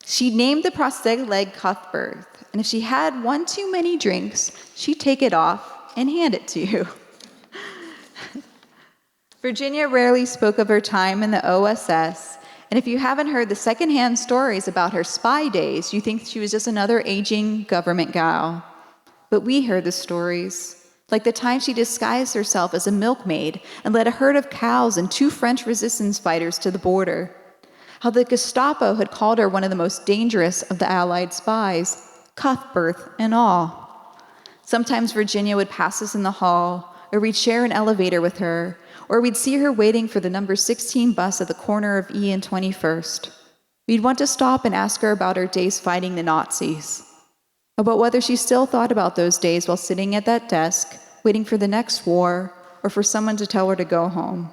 She named the prosthetic leg Cuthbert, and if she had one too many drinks, she'd take it off and hand it to you. Virginia rarely spoke of her time in the OSS, and if you haven't heard the secondhand stories about her spy days, you think she was just another aging government gal. But we heard the stories, like the time she disguised herself as a milkmaid and led a herd of cows and 2 French resistance fighters to the border. How the Gestapo had called her one of the most dangerous of the Allied spies, Cuthbert and all. Sometimes Virginia would pass us in the hall, or we'd share an elevator with her, or we'd see her waiting for the number 16 bus at the corner of E and 21st. We'd want to stop and ask her about her days fighting the Nazis, about whether she still thought about those days while sitting at that desk, waiting for the next war, or for someone to tell her to go home.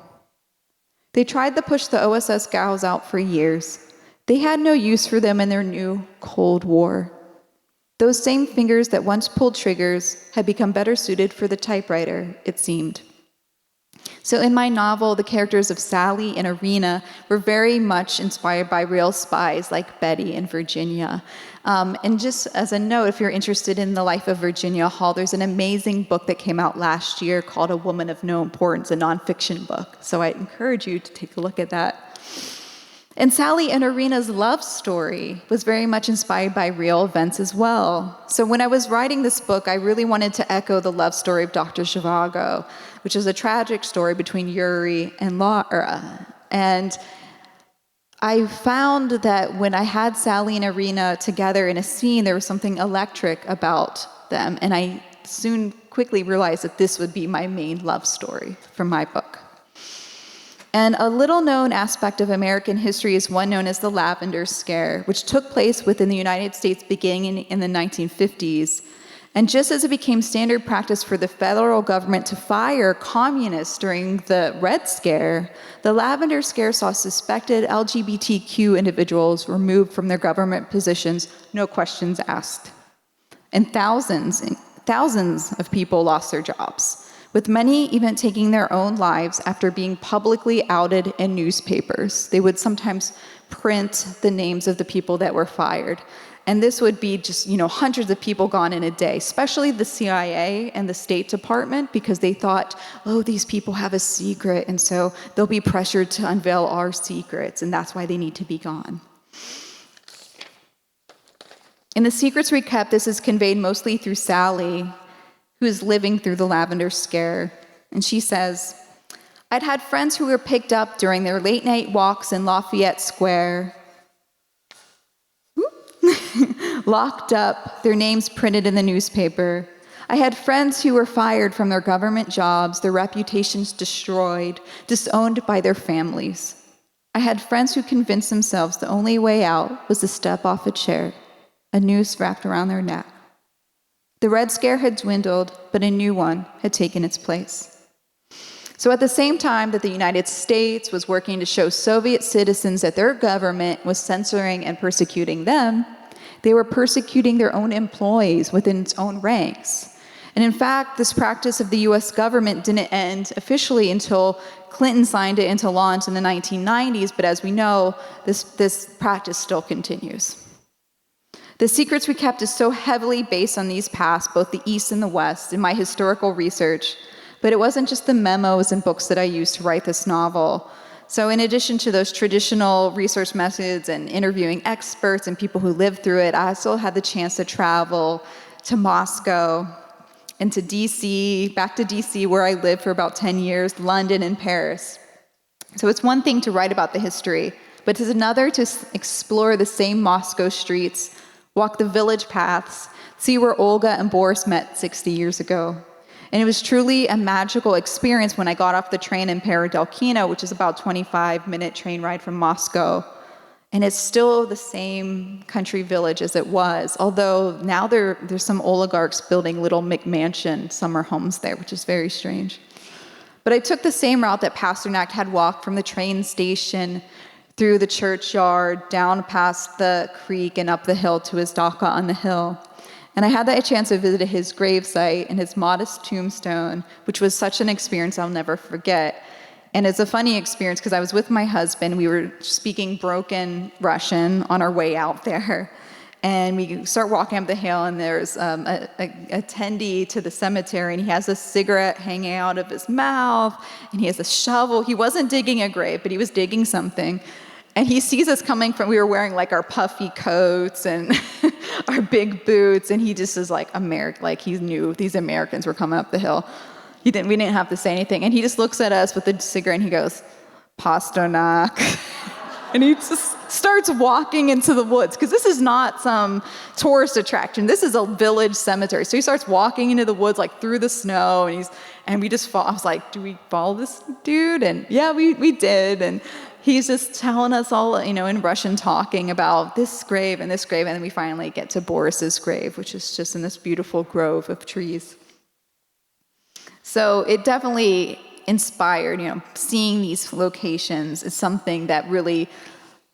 They tried to push the OSS gals out for years. They had no use for them in their new Cold War. Those same fingers that once pulled triggers had become better suited for the typewriter, it seemed. So in my novel, the characters of Sally and Irina were very much inspired by real spies like Betty and Virginia. And just as a note, if you're interested in the life of Virginia Hall, there's an amazing book that came out last year called A Woman of No Importance, a nonfiction book. So I encourage you to take a look at that. And Sally and Irina's love story was very much inspired by real events as well. So when I was writing this book, I really wanted to echo the love story of Dr. Zhivago, which is a tragic story between Yuri and Lara. And I found that when I had Sally and Irina together in a scene, there was something electric about them. And I soon quickly realized that this would be my main love story from my book. And a little-known aspect of American history is one known as the Lavender Scare, which took place within the United States beginning in the 1950s. And just as it became standard practice for the federal government to fire communists during the Red Scare, the Lavender Scare saw suspected LGBTQ individuals removed from their government positions, no questions asked. And thousands thousands of people lost their jobs, with many even taking their own lives after being publicly outed in newspapers. They would sometimes print the names of the people that were fired. And this would be just, hundreds of people gone in a day, especially the CIA and the State Department, because they thought, oh, these people have a secret, and so they'll be pressured to unveil our secrets, and that's why they need to be gone. In The Secrets We Kept, this is conveyed mostly through Sally, who is living through the Lavender Scare. And she says, I'd had friends who were picked up during their late-night walks in Lafayette Square, locked up, their names printed in the newspaper. I had friends who were fired from their government jobs, their reputations destroyed, disowned by their families. I had friends who convinced themselves the only way out was to step off a chair, a noose wrapped around their neck. The Red Scare had dwindled, but a new one had taken its place. So at the same time that the United States was working to show Soviet citizens that their government was censoring and persecuting them, they were persecuting their own employees within its own ranks. And in fact, this practice of the US government didn't end officially until Clinton signed it into law in the 1990s, but as we know, this practice still continues. The Secrets We Kept is so heavily based on these past, both the East and the West, in my historical research. But it wasn't just the memos and books that I used to write this novel. So in addition to those traditional research methods and interviewing experts and people who lived through it, I also had the chance to travel to Moscow and to DC, back to DC where I lived for about 10 years, London and Paris. So it's one thing to write about the history, but it's another to explore the same Moscow streets, walk the village paths, see where Olga and Boris met 60 years ago. And it was truly a magical experience when I got off the train in Perera, which is about a 25-minute train ride from Moscow. And it's still the same country village as it was, although now there's some oligarchs building little McMansion summer homes there, which is very strange. But I took the same route that Pasternak had walked from the train station through the churchyard, down past the creek and up the hill to his dacha on the hill. And I had that chance to visit his gravesite and his modest tombstone, which was such an experience I'll never forget. And it's a funny experience because I was with my husband. We were speaking broken Russian on our way out there. And we start walking up the hill, and there's a attendee to the cemetery, and he has a cigarette hanging out of his mouth, and he has a shovel. He wasn't digging a grave, but he was digging something. And he sees us coming from, we were wearing like our puffy coats and our big boots, and he just is like, he knew these Americans were coming up the hill. We didn't have to say anything. And he just looks at us with the cigarette and he goes, Pasternak. And he just starts walking into the woods, because this is not some tourist attraction. This is a village cemetery. So he starts walking into the woods, like through the snow, and we just I was like, do we follow this dude? And yeah, we did. And he's just telling us all, in Russian, talking about this grave, and then we finally get to Boris's grave, which is just in this beautiful grove of trees. So it definitely inspired, seeing these locations is something that really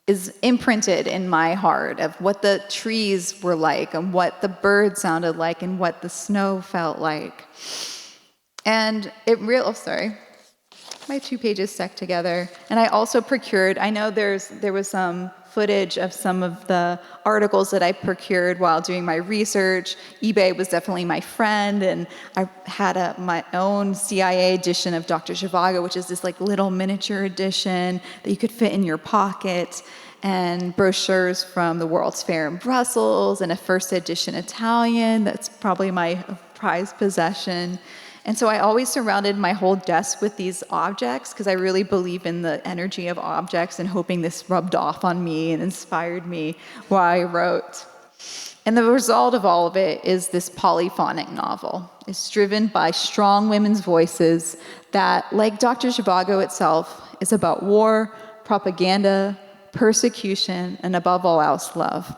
is imprinted in my heart, of what the trees were like and what the birds sounded like and what the snow felt like. And my 2 pages stuck together. And I also procured, I know there was some footage of some of the articles that I procured while doing my research. eBay was definitely my friend, and I had my own CIA edition of Dr. Zhivago, which is this like little miniature edition that you could fit in your pocket, and brochures from the World's Fair in Brussels, and a first edition Italian that's probably my prized possession. And so I always surrounded my whole desk with these objects, because I really believe in the energy of objects, and hoping this rubbed off on me and inspired me while I wrote. And the result of all of it is this polyphonic novel. It's driven by strong women's voices that, like Dr. Zhivago itself, is about war, propaganda, persecution, and above all else, love.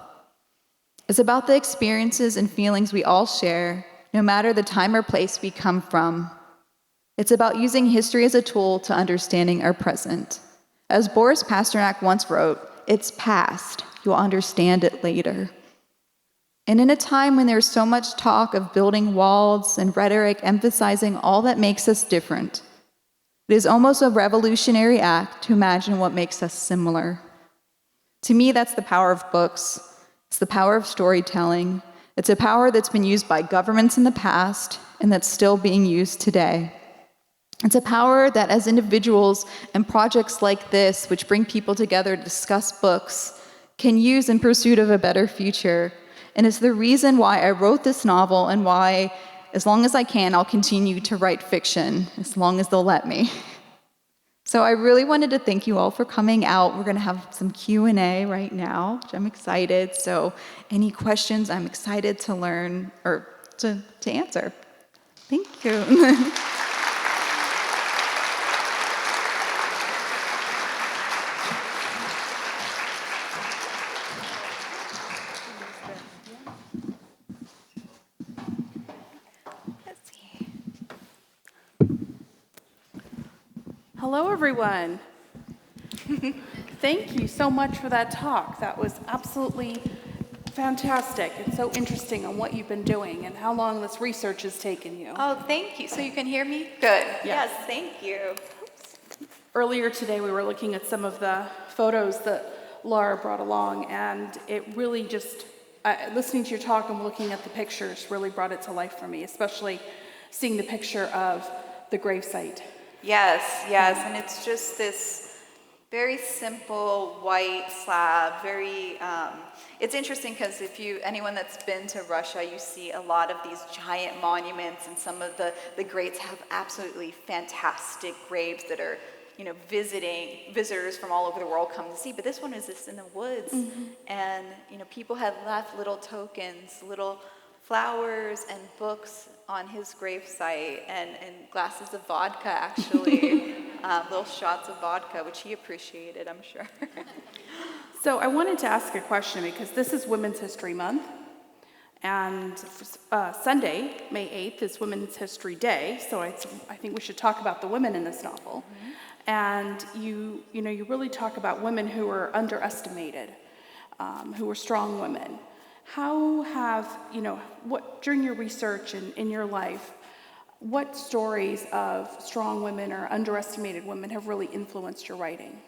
It's about the experiences and feelings we all share, no matter the time or place we come from. It's about using history as a tool to understanding our present. As Boris Pasternak once wrote, "It's past, you'll understand it later." And in a time when there's so much talk of building walls and rhetoric emphasizing all that makes us different, it is almost a revolutionary act to imagine what makes us similar. To me, that's the power of books. It's the power of storytelling. It's a power that's been used by governments in the past and that's still being used today. It's a power that as individuals and projects like this, which bring people together to discuss books, can use in pursuit of a better future. And it's the reason why I wrote this novel and why, as long as I can, I'll continue to write fiction, as long as they'll let me. So I really wanted to thank you all for coming out. We're going to have some Q&A right now, which I'm excited. So any questions, I'm excited to learn or to answer. Thank you.
Hello, everyone. Thank you so much for that talk. That was absolutely fantastic and so interesting on what you've been doing and how long this research has taken you.
Oh, thank you. So you can hear me? Good.
Yes.
Yes, thank you.
Earlier today, we were looking at some of the photos that Lara brought along, and it really just, listening to your talk and looking at the pictures really brought it to life for me, especially seeing the picture of the gravesite.
Yes, and it's just this very simple white slab, it's interesting because anyone that's been to Russia, you see a lot of these giant monuments, and some of the greats have absolutely fantastic graves that are, visitors from all over the world come to see. But this one is just in the woods, and, people had left little tokens, little flowers and books on his gravesite, and glasses of vodka, actually, little shots of vodka, which he appreciated, I'm sure.
So I wanted to ask a question because this is Women's History Month, and Sunday, May 8th, is Women's History Day, so I think we should talk about the women in this novel. And you really talk about women who are underestimated, who are strong women. How have, during your research and in your life, what stories of strong women or underestimated women have really influenced your writing?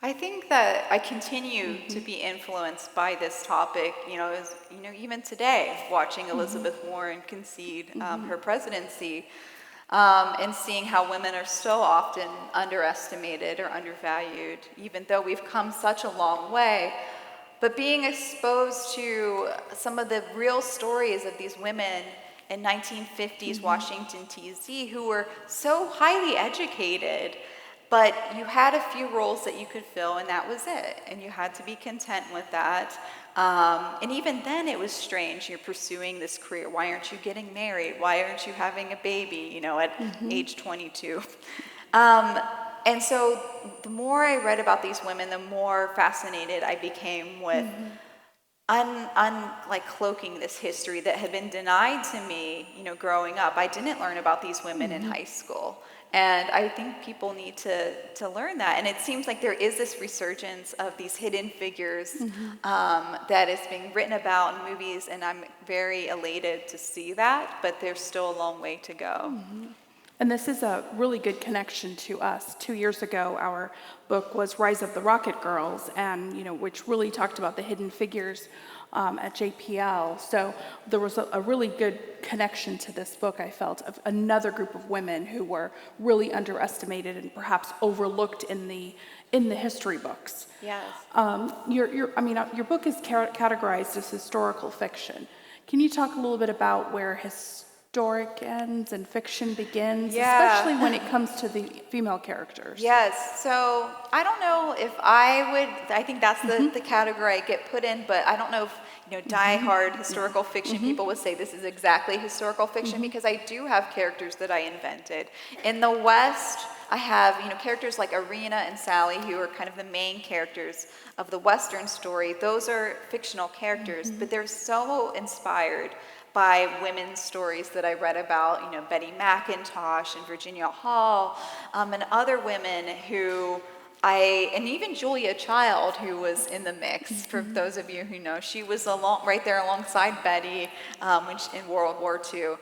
I think that I continue to be influenced by this topic, even today, watching Elizabeth Warren concede her presidency, and seeing how women are so often underestimated or undervalued, even though we've come such a long way. But being exposed to some of the real stories of these women in 1950s Washington, D.C., who were so highly educated, but you had a few roles that you could fill, and that was it. And you had to be content with that. And even then, it was strange. You're pursuing this career. Why aren't you getting married? Why aren't you having a baby, at age 22? And so the more I read about these women, the more fascinated I became with cloaking this history that had been denied to me, growing up. I didn't learn about these women in high school. And I think people need to learn that. And it seems like there is this resurgence of these hidden figures that is being written about in movies, and I'm very elated to see that, but there's still a long way to go.
And this is a really good connection to us. 2 years ago, our book was Rise of the Rocket Girls, and which really talked about the hidden figures at JPL. So there was a really good connection to this book, I felt, of another group of women who were really underestimated and perhaps overlooked in the history books.
Yes.
Your book is categorized as historical fiction. Can you talk a little bit about where historic ends and fiction begins, especially when it comes to the female characters?
Yes, so I don't know if I think that's the category I get put in, but I don't know if, die-hard historical fiction people would say this is exactly historical fiction, because I do have characters that I invented. In the West, I have, characters like Irina and Sally, who are kind of the main characters of the Western story. Those are fictional characters, but they're so inspired by women's stories that I read about, Betty McIntosh and Virginia Hall, and other women who and even Julia Child, who was in the mix, for those of you who know, she was right there alongside Betty in World War II.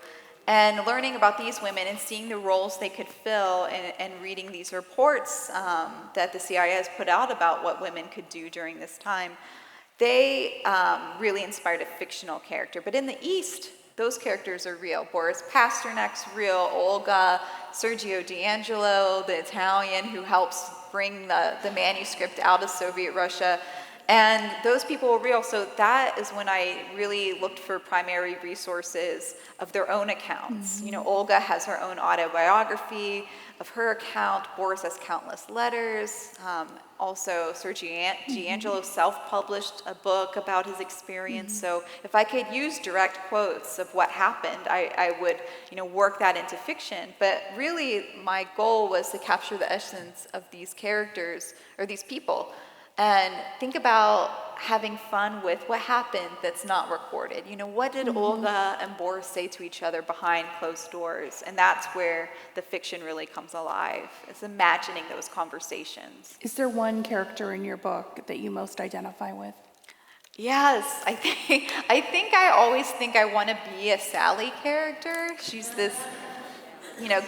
And learning about these women and seeing the roles they could fill and reading these reports that the CIA has put out about what women could do during this time, they really inspired a fictional character. But in the East, those characters are real. Boris Pasternak's real, Olga, Sergio D'Angelo, the Italian who helps bring the manuscript out of Soviet Russia. And those people were real. So that is when I really looked for primary resources of their own accounts. You know, Olga has her own autobiography of her account. Boris has countless letters. Also, Sergio D'Angelo self-published a book about his experience. So if I could use direct quotes of what happened, I would, work that into fiction. But really, my goal was to capture the essence of these characters, or these people, and think about having fun with what happened that's not recorded. What did Olga and Boris say to each other behind closed doors? And that's where the fiction really comes alive. It's imagining those conversations.
Is there one character in your book that you most identify with?
Yes, I think I always think I want to be a Sally character. She's this,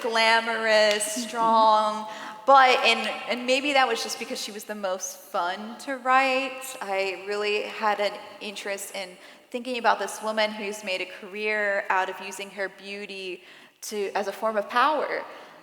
glamorous, strong. But, and maybe that was just because she was the most fun to write. I really had an interest in thinking about this woman who's made a career out of using her beauty as a form of power.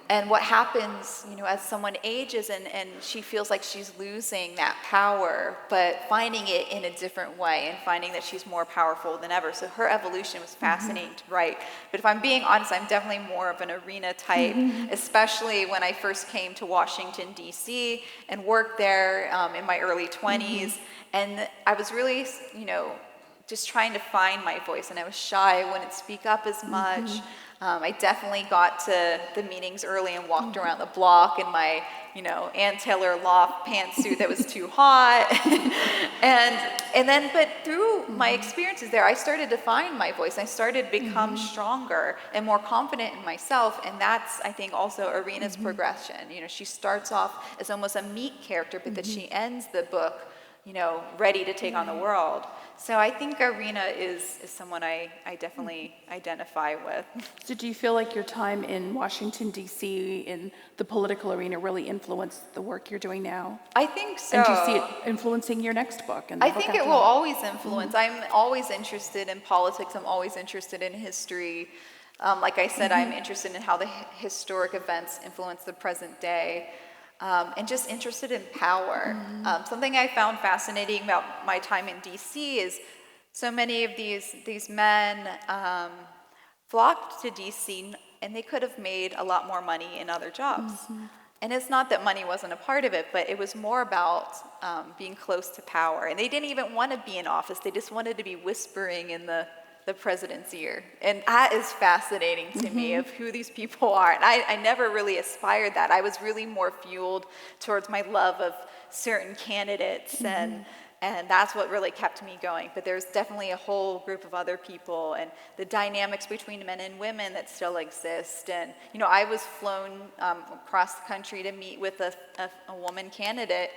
And what happens, as someone ages and she feels like she's losing that power, but finding it in a different way and finding that she's more powerful than ever. So her evolution was fascinating to write. But if I'm being honest, I'm definitely more of an arena type, especially when I first came to Washington, D.C. and worked there in my early 20s. And I was really, just trying to find my voice, and I was shy. I wouldn't speak up as much. I definitely got to the meetings early and walked around the block in my, Ann Taylor loft pantsuit that was too hot. But through my experiences there, I started to find my voice. I started to become stronger and more confident in myself. And that's, I think, also Arena's progression. She starts off as almost a meek character, but that she ends the book, ready to take on the world. So I think Arena is someone I definitely identify with.
So do you feel like your time in Washington, D.C., in the political arena really influenced the work you're doing now?
I think so.
And do you see it influencing your next book? And
I think it will always influence. I'm always interested in politics. I'm always interested in history. Like I said, I'm interested in how the historic events influence the present day. And just interested in power. Something I found fascinating about my time in DC is so many of these men flocked to DC, and they could have made a lot more money in other jobs. And it's not that money wasn't a part of it, but it was more about being close to power. And they didn't even want to be in office. They just wanted to be whispering in the president's ear. And that is fascinating to me, of who these people are. And I never really aspired that. I was really more fueled towards my love of certain candidates, and that's what really kept me going. But there's definitely a whole group of other people, and the dynamics between men and women that still exist. And I was flown across the country to meet with a woman candidate,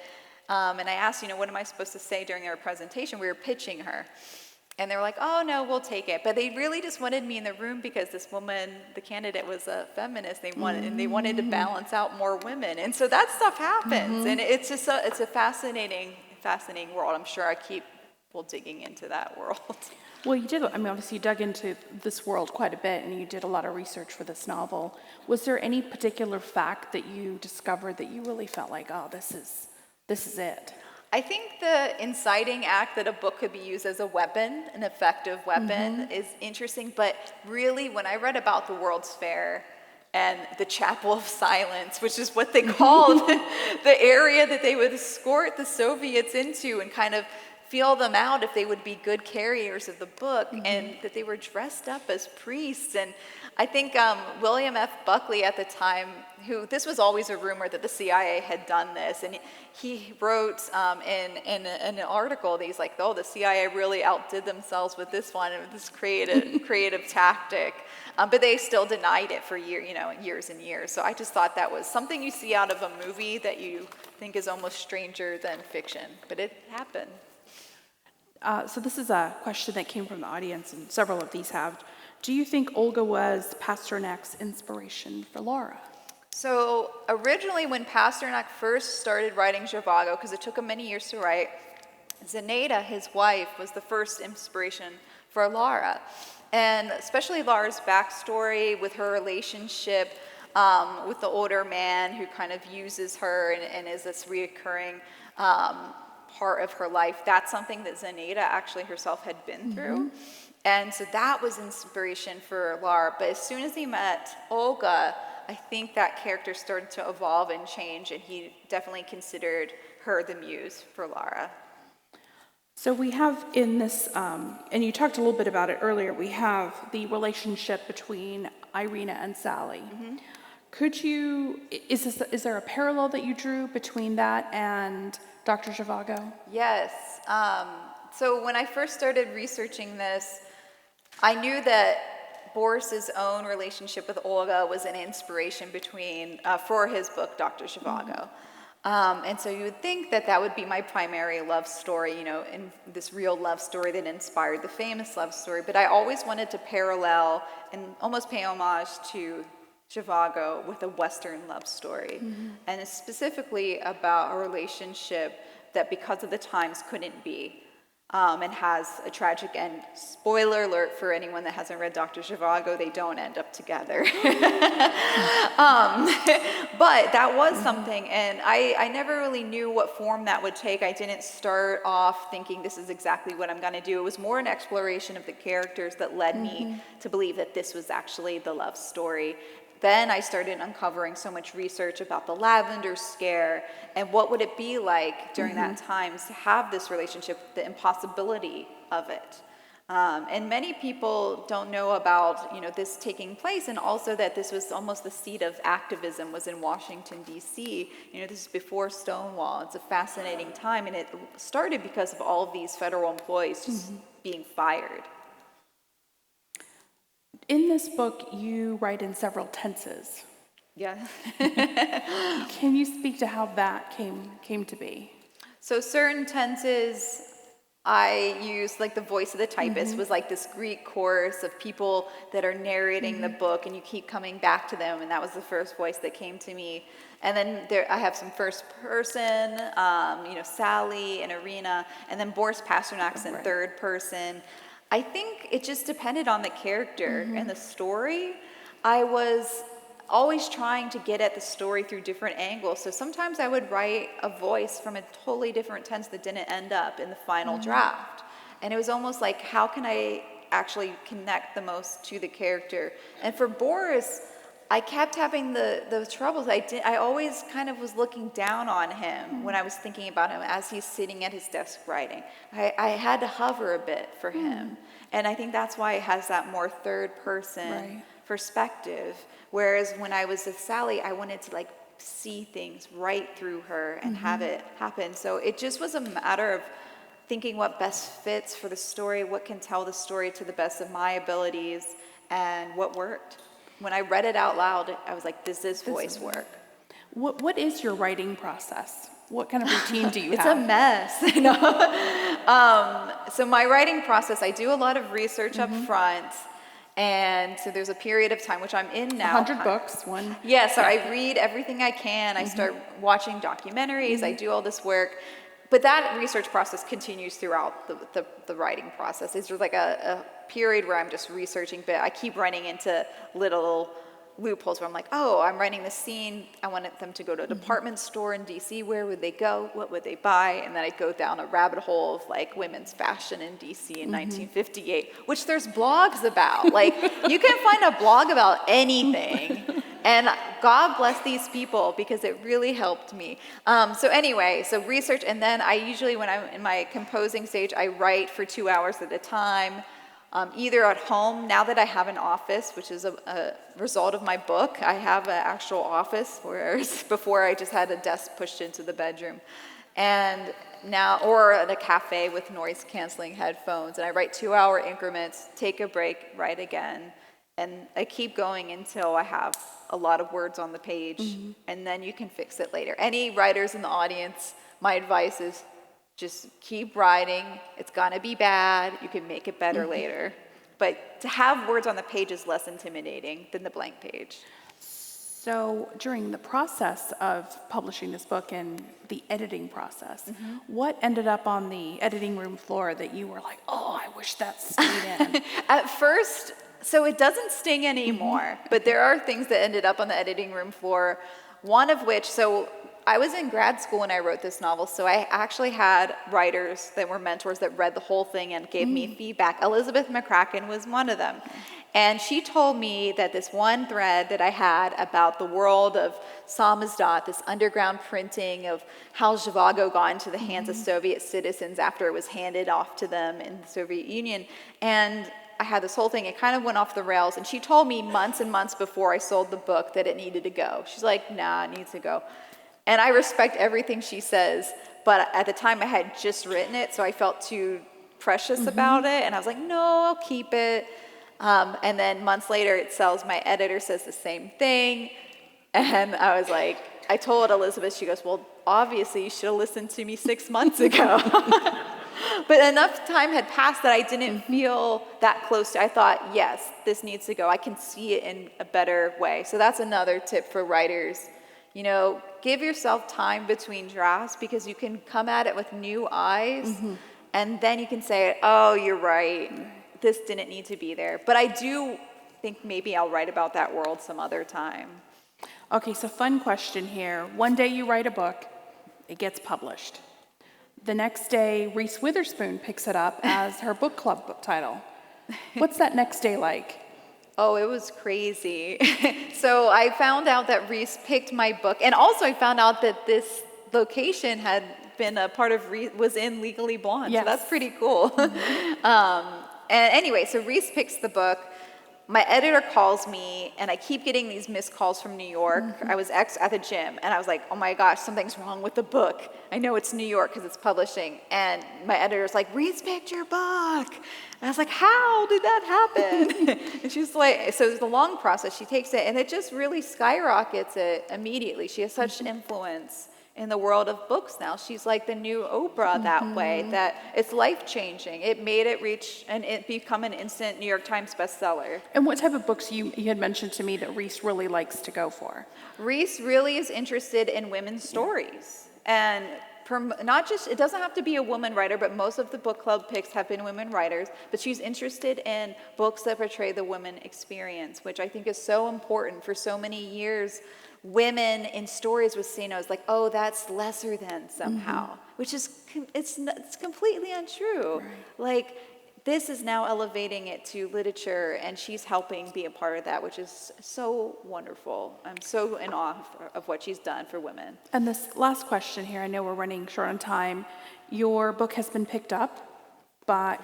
and I asked, what am I supposed to say during our presentation? We were pitching her. And they were like, oh, no, we'll take it. But they really just wanted me in the room because this woman, the candidate, was a feminist. They wanted to balance out more women. And so that stuff happens. And it's just it's a fascinating world. I'm sure I keep digging into that world.
Well, you did. Obviously, you dug into this world quite a bit, and you did a lot of research for this novel. Was there any particular fact that you discovered that you really felt like, oh, this is it?
I think the inciting act that a book could be used as a weapon, an effective weapon, is interesting. But really, when I read about the World's Fair and the Chapel of Silence, which is what they called the area that they would escort the Soviets into and kind of feel them out if they would be good carriers of the book, and that they were dressed up as priests. And I think William F. Buckley at the time, this was always a rumor that the CIA had done this, and he wrote in an article that he's like, oh, the CIA really outdid themselves with this one, and with this creative tactic. But they still denied it for years and years. So I just thought that was something you see out of a movie that you think is almost stranger than fiction, but it happened.
So this is a question that came from the audience, and several of these have. Do you think Olga was Pasternak's inspiration for Lara?
So originally when Pasternak first started writing Zhivago, because it took him many years to write, Zenaida, his wife, was the first inspiration for Lara. And especially Lara's backstory with her relationship with the older man who kind of uses her and is this reoccurring part of her life. That's something that Zenaida actually herself had been through. And so that was inspiration for Lara. But as soon as he met Olga, I think that character started to evolve and change, and he definitely considered her the muse for Lara.
So we have in this, and you talked a little bit about it earlier, we have the relationship between Irina and Sally. Could you, is there a parallel that you drew between that and Dr. Zhivago?
Yes. So when I first started researching this, I knew that Boris's own relationship with Olga was an inspiration for his book, Dr. Zhivago. And so you would think that that would be my primary love story, and this real love story that inspired the famous love story. But I always wanted to parallel and almost pay homage to Zhivago with a Western love story. And it's specifically about a relationship that because of the times couldn't be. And has a tragic end. Spoiler alert for anyone that hasn't read Dr. Zhivago, they don't end up together. But that was something, and I never really knew what form that would take. I didn't start off thinking this is exactly what I'm going to do. It was more an exploration of the characters that led me to believe that this was actually the love story. Then I started uncovering so much research about the Lavender Scare and what would it be like during that time to have this relationship, the impossibility of it. And many people don't know about this taking place, and also that this was almost the seat of activism was in Washington, D.C. This is before Stonewall. It's a fascinating time, and it started because of all of these federal employees just being fired.
In this book, you write in several tenses.
Yeah.
Can you speak to how that came to be?
So certain tenses I used, like the voice of the typist was like this Greek chorus of people that are narrating the book, and you keep coming back to them, and that was the first voice that came to me. And then I have some first person, Sally and Irina, and then Boris Pasternak's in third person. I think it just depended on the character and the story. I was always trying to get at the story through different angles. So sometimes I would write a voice from a totally different tense that didn't end up in the final draft. And it was almost like, how can I actually connect the most to the character? And for Boris, I kept having the troubles. I always kind of was looking down on him when I was thinking about him as he's sitting at his desk writing. I had to hover a bit for him. And I think that's why it has that more third person perspective. Whereas when I was with Sally, I wanted to see things right through her and have it happen. So it just was a matter of thinking what best fits for the story, what can tell the story to the best of my abilities, and what worked. When I read it out loud, I was like, does this voice work?
What is your writing process? What kind of routine do you
It's
have?
a mess. So my writing process, I do a lot of research up front. And so there's a period of time, which I'm in now.
100 books, one.
Yeah, so I read everything I can. I start watching documentaries. I do all this work. But that research process continues throughout the writing process. It's just like a period where I'm just researching, but I keep running into little loopholes where I'm like, oh, I'm writing this scene. I wanted them to go to a department store in DC. Where would they go? What would they buy? And then I go down a rabbit hole of women's fashion in DC in 1958, which there's blogs about. You can find a blog about anything. And God bless these people because it really helped me. So research, and then I usually, when I'm in my composing stage, I write for 2 hours at a time, either at home. Now that I have an office, which is a result of my book, I have an actual office, whereas before I just had a desk pushed into the bedroom. And now, or at a cafe with noise canceling headphones, and I write 2-hour increments, take a break, write again. And I keep going until I have a lot of words on the page, and then you can fix it later. Any writers in the audience, my advice is just keep writing. It's gonna be bad. You can make it better later. But to have words on the page is less intimidating than the blank page.
So during the process of publishing this book and the editing process, what ended up on the editing room floor that you were like, oh, I wish that stayed in?
At first, so it doesn't sting anymore, but there are things that ended up on the editing room floor, one of which, so I was in grad school when I wrote this novel, so I actually had writers that were mentors that read the whole thing and gave me feedback. Elizabeth McCracken was one of them. And she told me that this one thread that I had about the world of samizdat, this underground printing of how Zhivago got into the hands of Soviet citizens after it was handed off to them in the Soviet Union. And I had this whole thing, it kind of went off the rails. And she told me months and months before I sold the book that it needed to go. She's like, nah, it needs to go. And I respect everything she says, but at the time I had just written it, so I felt too precious about it. And I was like, no, I'll keep it. And then months later it sells, my editor says the same thing. And I was like, I told Elizabeth, she goes, well, obviously you should have listened to me 6 months ago. But enough time had passed that I didn't feel that close to, I thought, yes, this needs to go. I can see it in a better way. So that's another tip for writers. You know, give yourself time between drafts because you can come at it with new eyes and then you can say, oh, you're right. This didn't need to be there. But I do think maybe I'll write about that world some other time.
Okay, so fun question here. One day you write a book, it gets published. The next day, Reese Witherspoon picks it up as her book club book title. What's that next day like?
Oh, it was crazy. So I found out that Reese picked my book, and also I found out that this location had been a part of was in Legally Blonde.
Yes.
So that's pretty cool. And anyway, so Reese picks the book. My editor calls me, and I keep getting these missed calls from New York. I was at the gym, and I was like, oh my gosh, something's wrong with the book. I know it's New York because it's publishing. And my editor's like, Reese picked your book. And I was like, how did that happen? And she's like, so it's a long process. She takes it, and it just really skyrockets it immediately. She has such influence in the world of books now. She's like the new Oprah that way, that it's life-changing. It made it reach and it become an instant New York Times bestseller.
And what type of books you had mentioned to me that Reese really likes to go for?
Reese really is interested in women's stories. And not just, it doesn't have to be a woman writer, but most of the book club picks have been women writers. But she's interested in books that portray the women experience, which I think is so important. For so many years, women in stories was seen as like, oh, that's lesser than somehow, which is, it's completely untrue. Right. Like, this is now elevating it to literature, and she's helping be a part of that, which is so wonderful. I'm so in awe of what she's done for women.
And this last question here, I know we're running short on time. Your book has been picked up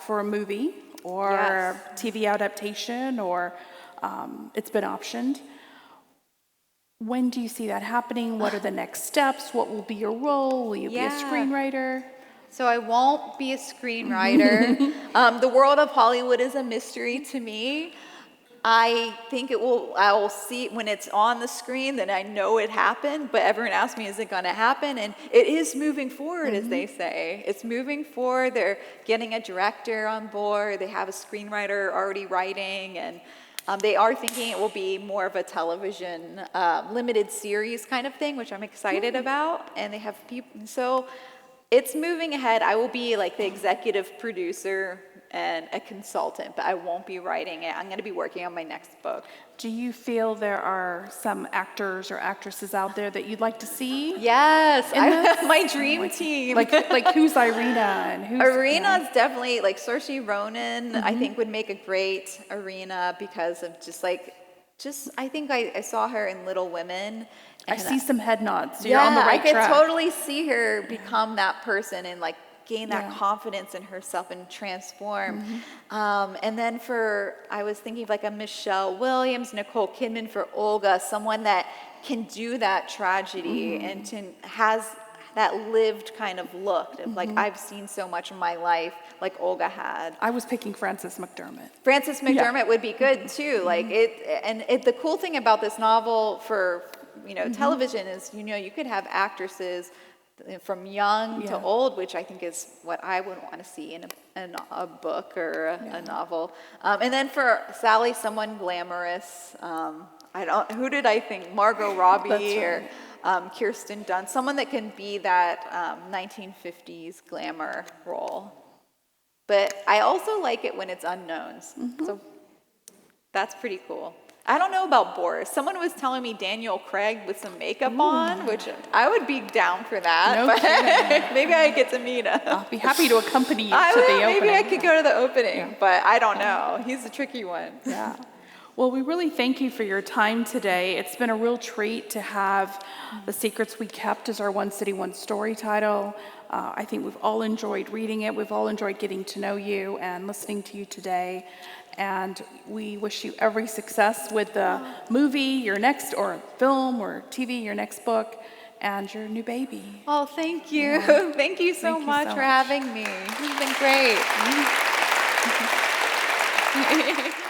for a movie or TV adaptation, or it's been optioned. When do you see that happening? What are the next steps? What will be your role? Will you be a screenwriter?
So I won't be a screenwriter. The world of Hollywood is a mystery to me. I think I will see when it's on the screen, then I know it happened, but everyone asks me, is it gonna happen? And it is moving forward, as they say. It's moving forward. They're getting a director on board. They have a screenwriter already writing, and they are thinking it will be more of a television limited series kind of thing, which I'm excited about. And they have people, so it's moving ahead. I will be like the executive producer and a consultant, but I won't be writing it. I'm going to be working on my next book.
Do you feel there are some actors or actresses out there that you'd like to see?
Yes, I have my dream team.
Like who's Irina and who's
Irina's definitely like Saoirse Ronan. I think would make a great Irina because of just like I think I saw her in Little Women.
I
and
see some head nods, so you're on the right
I
track.
could totally see her become that person and like gain that
Yeah.
confidence in herself and transform. And then I was thinking of like a Michelle Williams, Nicole Kidman for Olga, someone that can do that tragedy and has that lived kind of look of like, I've seen so much in my life like Olga had.
I was picking Frances McDermott.
Frances McDermott would be good too. Like the cool thing about this novel for television is you could have actresses from young to old, which I think is what I would want to see in a book or a novel. And then for Sally, someone glamorous. Who did I think? Margot Robbie
That's right.
or Kirsten Dunst, someone that can be that 1950s glamour role. But I also like it when it's unknowns. So that's pretty cool. I don't know about Boris. Someone was telling me Daniel Craig with some makeup on, which I would be down for that.
No
but
kidding.
maybe I get to meet him.
I'll be happy to accompany you
I
to
will.
the opening.
Maybe I could go to the opening, but I don't know. He's a tricky one.
Yeah. Well, we really thank you for your time today. It's been a real treat to have The Secrets We Kept as our One City, One Story title. I think we've all enjoyed reading it. We've all enjoyed getting to know you and listening to you today. And we wish you every success with the movie, your next, or film, or TV, your next book, and your new baby.
Oh, thank you.
Yeah.
Thank you so
Thank you
much
so
for
much.
having me. This has been great.